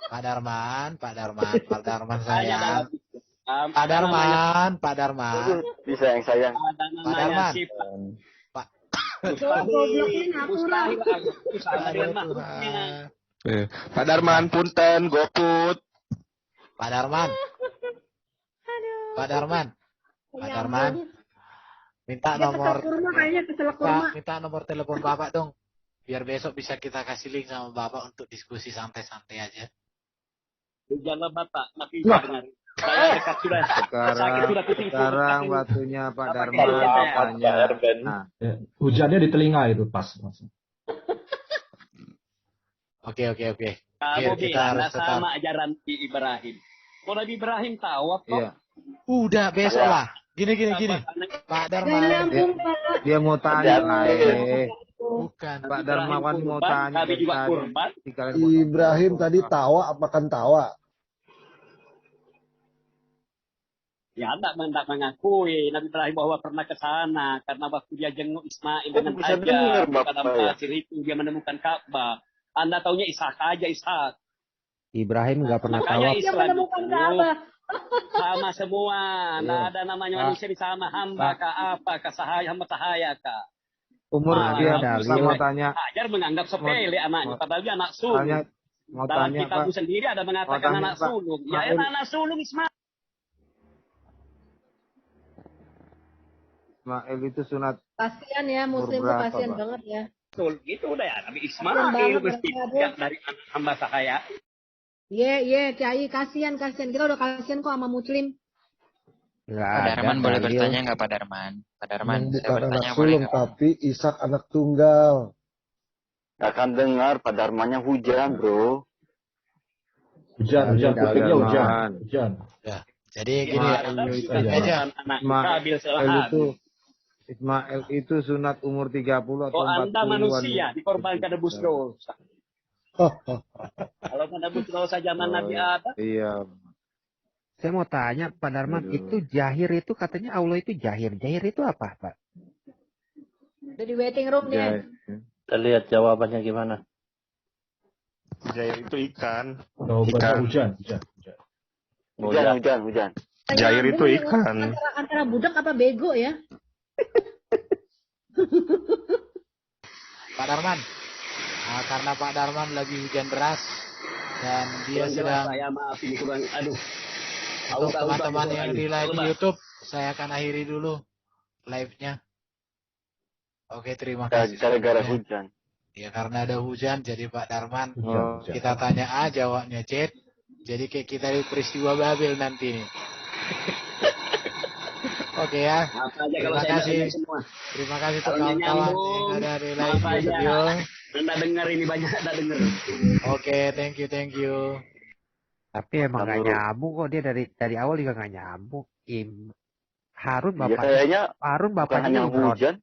Pak Darman Makanya sayang. dalam Pak Darman, Pak Darman. Bisa yang sayang. ada Pak namanya Darman. sifat Pak. mustahil, mustahil Agus ada dengan makhluknya. Pak Darman, punten, goput. Pak Darman. Pak Darman. Pak Darman. Minta Dia nomor kesel kurma kayaknya kesel kurma. Pak, minta nomor telepon Bapak dong. Biar besok bisa kita kasih link sama Bapak untuk diskusi santai-santai aja. Jangan Bapak, makin dengar. Saya dekat sudah. Sakit sudah pusing. Sekarang waktunya Pak Darman tanya. Nah, Hujannya di telinga itu pas. Oke. Kamu bilang sama ajaran Ibrahim. Kalau Nabi Ibrahim tahu apa? iya. Udah besok lah. Gini. Pak Darman. Dia mau tanya Bukan. Pak Darmawan mau tanya. Kami juga kurban. Ibrahim tadi tawa apa kan tawa? Ya, tidak mengakui Nabi Ibrahim bahwa pernah ke sana karena waktu dia jenguk Ismail dengan bisa Hajar dengar, di Bapak, padang ya. pasir itu dia menemukan Ka'bah. Anda taunya Ishak aja Ishak. Ibrahim nggak pernah tahu. Makanya Dia Islam menemukan itu Ka'bah. sama semua. Tidak Iya. ada namanya manusia di sama hamba kah apa kah sahaya hamba sahaya kah. Umur Malah dia Nabi mau tanya. Hajar menganggap sepele anaknya padahal dia anak sulung. Mau Dalam tanya kitabmu Pak. sendiri ada mengatakan Mau tanya, anak Pak. sulung. Ya Ismail. anak sulung Ismail. Ismail itu sunat Kasian ya, muslim tuh berapa, kasian Pak? banget ya. Betul, gitu udah ya. Nabi Kasian Ismail banget mesti mereka, Bu. lihat dari anak hamba sahaya. Iya, Kiai, kasian. Kita udah kasian kok sama muslim. Nggak Pak ada Darman boleh dalil. bertanya nggak Pak Darman? Pak Darman, Yang saya bukan bertanya anak boleh sulung nggak? tapi Ishak anak tunggal. Gak akan dengar Pak Darmannya hujan, bro. Hujan, kupingnya hujan. Ya. Jadi gini ya. Gini aja. Ismail itu sunat umur 30 atau Oh, 40-an. Anda manusia dikorbankan nebus dosa. Kalau menebus dosa zaman Nabi Adam, Iya. Saya mau tanya Pak Darman, itu jahir itu katanya Allah itu jahir. Jahir itu apa, Pak? Udah di waiting room dia. Kita lihat jawabannya gimana. Jahir itu ikan. Jawabannya hujan. Hujan. Jahir itu ikan. Antara budak apa bego ya? Pak Darman. Nah, karena Pak Darman lagi hujan deras dan dia sedang saya maafin kurang. Aduh. untuk teman-teman yang di live di YouTube, saya akan akhiri dulu live-nya. Oke, terima kasih. Gara-gara hujan. Ya karena ada hujan, jadi Pak Darman Hujan. kita tanya A, jawabnya C. Jadi kayak kita di peristiwa Babel nanti nih. Oke ya. Terima kasih. Terima kasih untuk kawan-kawan yang ada di live video. Anda dengar ini banyak Anda dengar. Oke, thank you. Tapi emang nggak nyambung kok, dia dari awal juga nggak nyambung. Harun Ya, bapaknya, kayaknya Harun bukan bapaknya hanya Imron. hujan.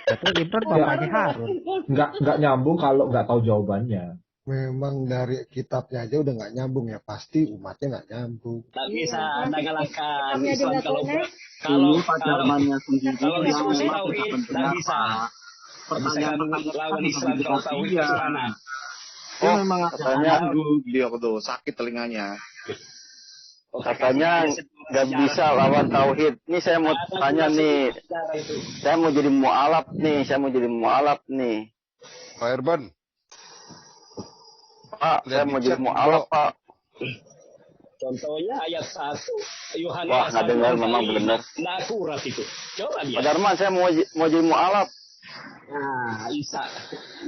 Betul, Imron bapaknya Harun. Nggak nyambung kalau nggak tahu jawabannya. Memang dari kitabnya aja udah nggak nyambung ya, pasti umatnya nggak nyambung. Tak bisa Anda ngalahkan Kitabnya Islam juga konek. kalau Pak Darmannya sendiri kalau yang diskusi memang tauhid tidak tidak bisa. Pertanyaan Lawan Islam kalau tauhid iya. sana. Oh, memang katanya Beliau tuh sakit telinganya. katanya nggak bisa lawan tauhid. Ini saya mau tanya nih. Saya mau jadi mu'alaf nih. Pak Erban. Pak, saya mau jadi mu'alaf, Pak. Contohnya ayat 1 Yohanes. Wah, nggak dengar memang benar. Nggak akurat itu. Coba Pak lihat. Darman, saya mau jadi mu'alaf. Nah, Isa,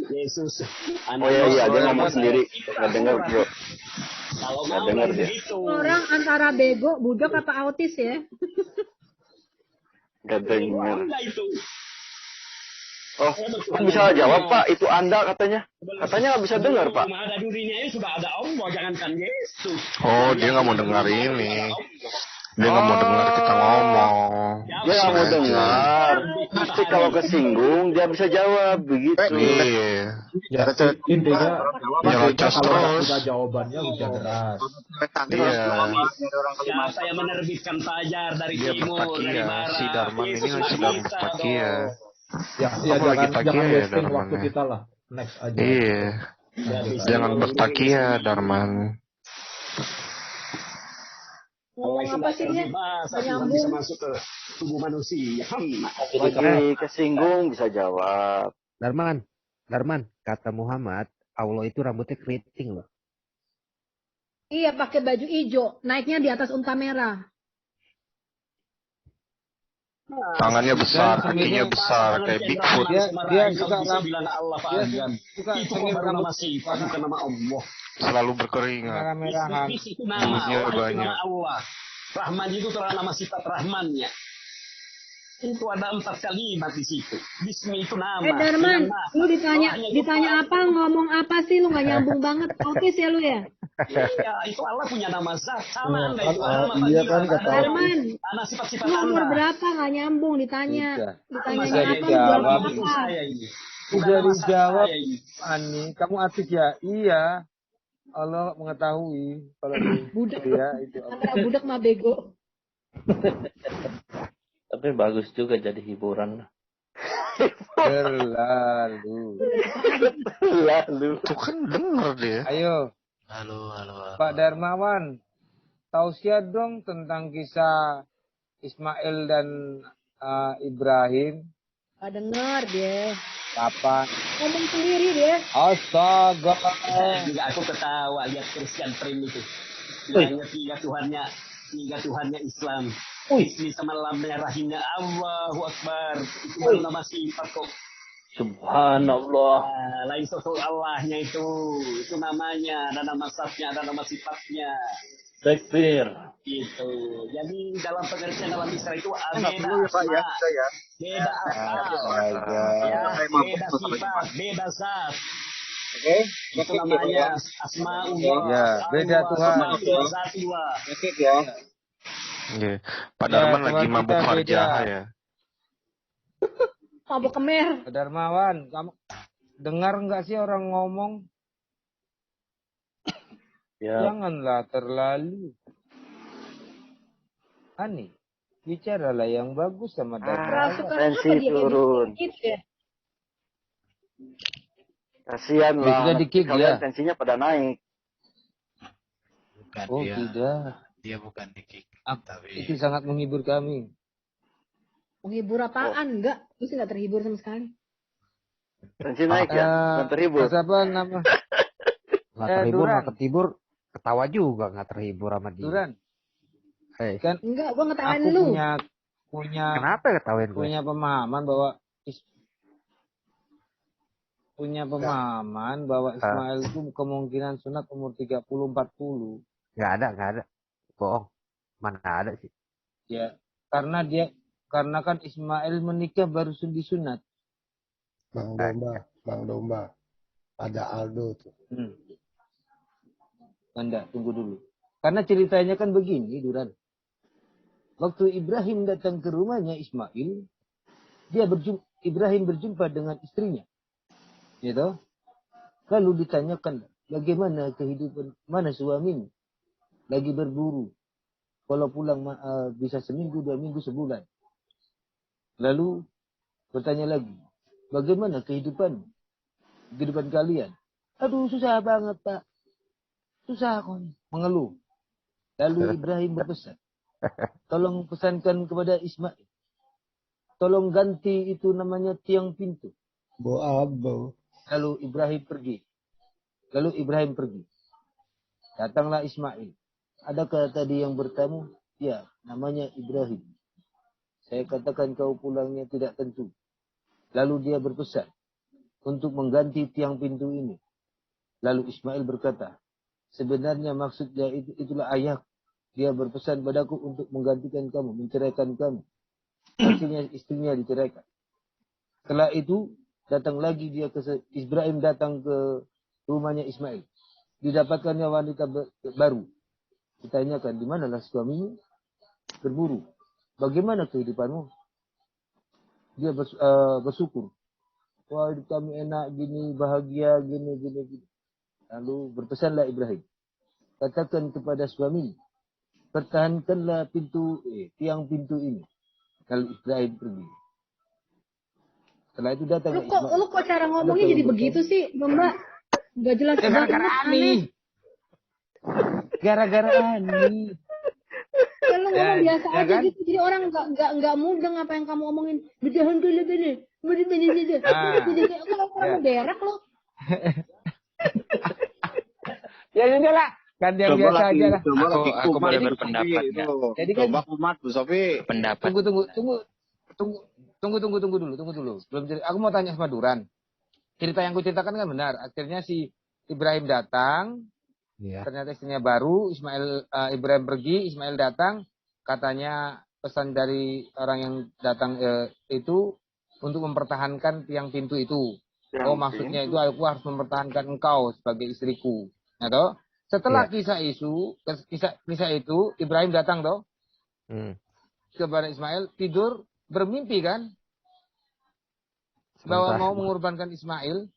Yesus. Oh iya, dia ngomong sendiri. Nggak dengar, bro. Kalau Nggak mau dengar dia. begitu. Orang antara bego, budak apa autis ya? Nggak dengar. Anda itu. Oh, kan bisa jawab, Pak. Itu Anda katanya. Katanya nggak bisa dengar, Pak. Ada durinya ini sudah ada Allah, jangankan Yesus. Oh, dia nggak mau dengar ini. Dia nggak mau dengar kita ngomong. Dia nggak mau dengar. Pasti kalau kesinggung dia bisa jawab begitu. Iya. Ya, intinya kalau udah jawabannya hujan deras. Iya. Siapa yang menerbitkan fajar dari Dia timur, dari bertakia. barat? Si Darman ini Yesus kan nggak sedang bisa bertakia. dong. Ya, Kamu lagi jangan takia ya wasting Darman waktu ya. kita lah. Next aja. Iya. Jangan bertakia Darman. Ngomong apa sih dia? Bahasa Nggak Tuhan bisa nyambung. masuk ke tubuh manusia. Lagi kesinggung bisa jawab. Darman, kata Muhammad, Allah itu rambutnya keriting loh. Iya, pakai baju hijau, naiknya di atas unta merah. Tangannya besar, kakinya besar, kayak Bigfoot. Dia juga bilang Allah Pak Adam. Itu baru nama sifat, bukan nama Allah. Selalu berkeringat. Merah-merahan. Itu nama Rambutnya Allah, itu banyak. nama Allah. Rahman itu telah nama sifat Rahmannya. Itu ada 4 kalimat di situ. Bismi itu nama. Darman, Nama. lu ditanya apa, ngomong apa sih, lu nggak nyambung banget, autis ya lu ya? Iya, itu Allah punya nama zat. Sama Anda itu nama Iya kan kata Darman, Ana sifat-sifat lu umur Anda. berapa nggak nyambung ditanya? Ditanyanya Bisa apa, lu dijawab. jawab Itu apa? saya ini. Udah Nama dijawab, saya ini. Ani. Kamu atik ya? Iya. Allah mengetahui kalau Budak. dia itu. Antara budak sama bego. Tapi bagus juga jadi hiburan. Berlalu. Tuh kan denger dia. Ayo, Halo. Pak Darmawan, tausiah dong tentang kisah Ismail dan Ibrahim. Gak denger dia. Kapan? Ngomong sendiri dia. Astaga. Juga aku ketawa lihat Christian Prim itu. Bilangnya tiga Tuhannya Islam. Ismi sama lamnya rahimnya Allahu Akbar. Itu baru nama sifat kok. Subhanallah. Nah, lain sosok Allahnya itu. Itu namanya. Ada nama zatnya, ada nama sifatnya. Takbir. Gitu. Jadi dalam pengertian dalam Islam itu beda dulu ya Pak ya, asma, saya. beda asal, ya, beda sifat, beda zat. Oke, Itu namanya asmaullah. Ya, beda Tuhan. Zatullah. Ya. Iya. Pak Ya, Darman lagi Tuhan mabuk kita beda. farjah ya. Mabuk kemer. Pak Darmawan, kamu dengar nggak sih orang ngomong? Ya. Janganlah terlalu. Ani, bicaralah yang bagus sama Darmawan. Kerasukan tensi apa dia kayak turun. gitu ya? Kasihan Ya, lah. sudah di-kick Kalian ya? tensinya pada naik. Bukan Oh dia. tidak. Dia bukan di kick. Tapi Itu sangat menghibur kami. Menghibur apaan? Enggak. Lu sih nggak terhibur sama sekali. Tensi naik ya. Dan terhibur. Mas apa nama? Nggak terhibur, Duran. nggak terhibur, ketawa juga nggak terhibur sama dia. Duran. Hei, Kan Enggak, gua ngetawain aku lu. punya kenapa ketawain gue? punya pemahaman bahwa Ismail itu kemungkinan sunat umur 30-40. Nggak ada. Bohong. Mana ada sih? Ya, karena kan Ismail menikah baru disunat. Bang Domba. Ada Aldo tuh. Anda tunggu dulu. Karena ceritanya kan begini, Duran. Waktu Ibrahim datang ke rumahnya Ismail, Ibrahim berjumpa dengan istrinya. Gitu. Lalu ditanyakan, bagaimana kehidupan, mana suamimu? Lagi berburu. Kalau pulang bisa seminggu, 2 minggu, sebulan. Lalu bertanya lagi, bagaimana kehidupan kalian? Aduh, susah banget, Pak. Susah kok. Mengeluh. Lalu Ibrahim berpesan, tolong pesankan kepada Ismail. Tolong ganti itu namanya tiang pintu. Bo. Lalu Ibrahim pergi. Datanglah Ismail. Adakah tadi yang bertamu? Ya, namanya Ibrahim. Saya katakan kau pulangnya tidak tentu. Lalu dia berpesan untuk mengganti tiang pintu ini. Lalu Ismail berkata, sebenarnya maksudnya itulah ayah. Dia berpesan padaku untuk menggantikan kamu, menceraikan kamu. Akhirnya istrinya diceraikan. Setelah itu datang lagi Ibrahim datang ke rumahnya Ismail. Didapatkannya wanita baru. Ditanyakan, di manalah suamimu? Berburu. Bagaimana kehidupanmu? dia bersyukur. Wah, hidup kami enak gini, bahagia gini. Lalu berpesanlah Ibrahim, katakan kepada suami, pertahankanlah tiang pintu ini. Lalu Ibrahim pergi. Setelah itu datang Lu kok cara ngomongnya jadi begitu sih, Mbak? Gak jelas banget. Gara-gara Ani. Gara-gara Ani. Kalau ngomong biasa aja kan? Gitu, jadi orang nggak mudeng apa yang kamu omongin. Bedahan dulu bener. Kalau kamu berak lo. Ya sudah lah, kan yang biasa aja lah. Aku boleh berpendapat nggak? Jadi kan, Bu Sofi. Pendapat. Tunggu dulu. Belum jadi. Aku mau tanya sama Duran. Cerita yang ku ceritakan kan benar. Akhirnya si Ibrahim datang. Iya. Ternyata istrinya baru. Ibrahim pergi. Ismail datang. Katanya pesan dari orang yang datang itu untuk mempertahankan tiang pintu itu. Oh, maksudnya itu aku harus mempertahankan engkau sebagai istriku. Nah, toh? Setelah kisah itu, Ibrahim datang toh kepada Ismail, tidur bermimpi kan? Bahwa mau mengorbankan Ismail.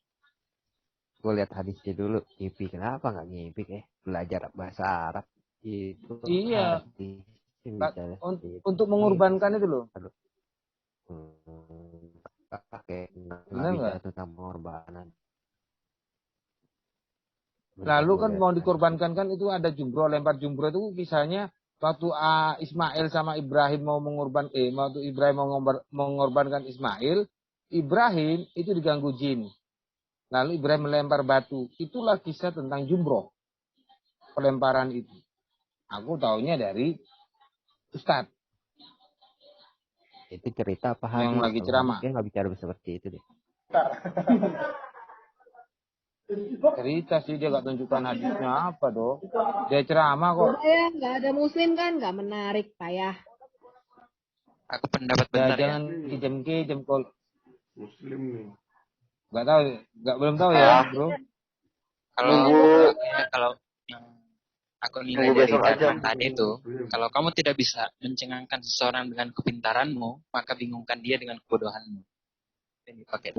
Gue lihat hadisnya dulu. Ngimpi kenapa nggak ngimpi? Belajar bahasa Arab itu. Iya. Untuk mengorbankan itu loh. Pakai nggak tentang pengorbanan. Lalu kan mau dikorbankan kan itu ada jumroh, lempar jumroh itu kisahnya waktu Ismail sama Ibrahim mau waktu Ibrahim mau mengorbankan Ismail, Ibrahim itu diganggu jin. Lalu Ibrahim melempar batu. Itulah kisah tentang jumroh. Pelemparan itu. Aku taunya dari Ustadz. Itu cerita apa hadis? Yang lagi ceramah. Dia nggak bicara seperti itu deh. Cerita sih, dia nggak tunjukkan hadisnya apa dong. Dia ceramah kok. Ya, nggak ada muslim kan, nggak menarik, payah. Aku pendapat benar ya. Jangan jempol. Muslim nih. Nggak tahu, belum tahu ya, bro. Kalau aku nilai dari Darman tadi itu, kalau kamu tidak bisa mencengangkan seseorang dengan kepintaranmu, maka bingungkan dia dengan kebodohanmu. Ini pakai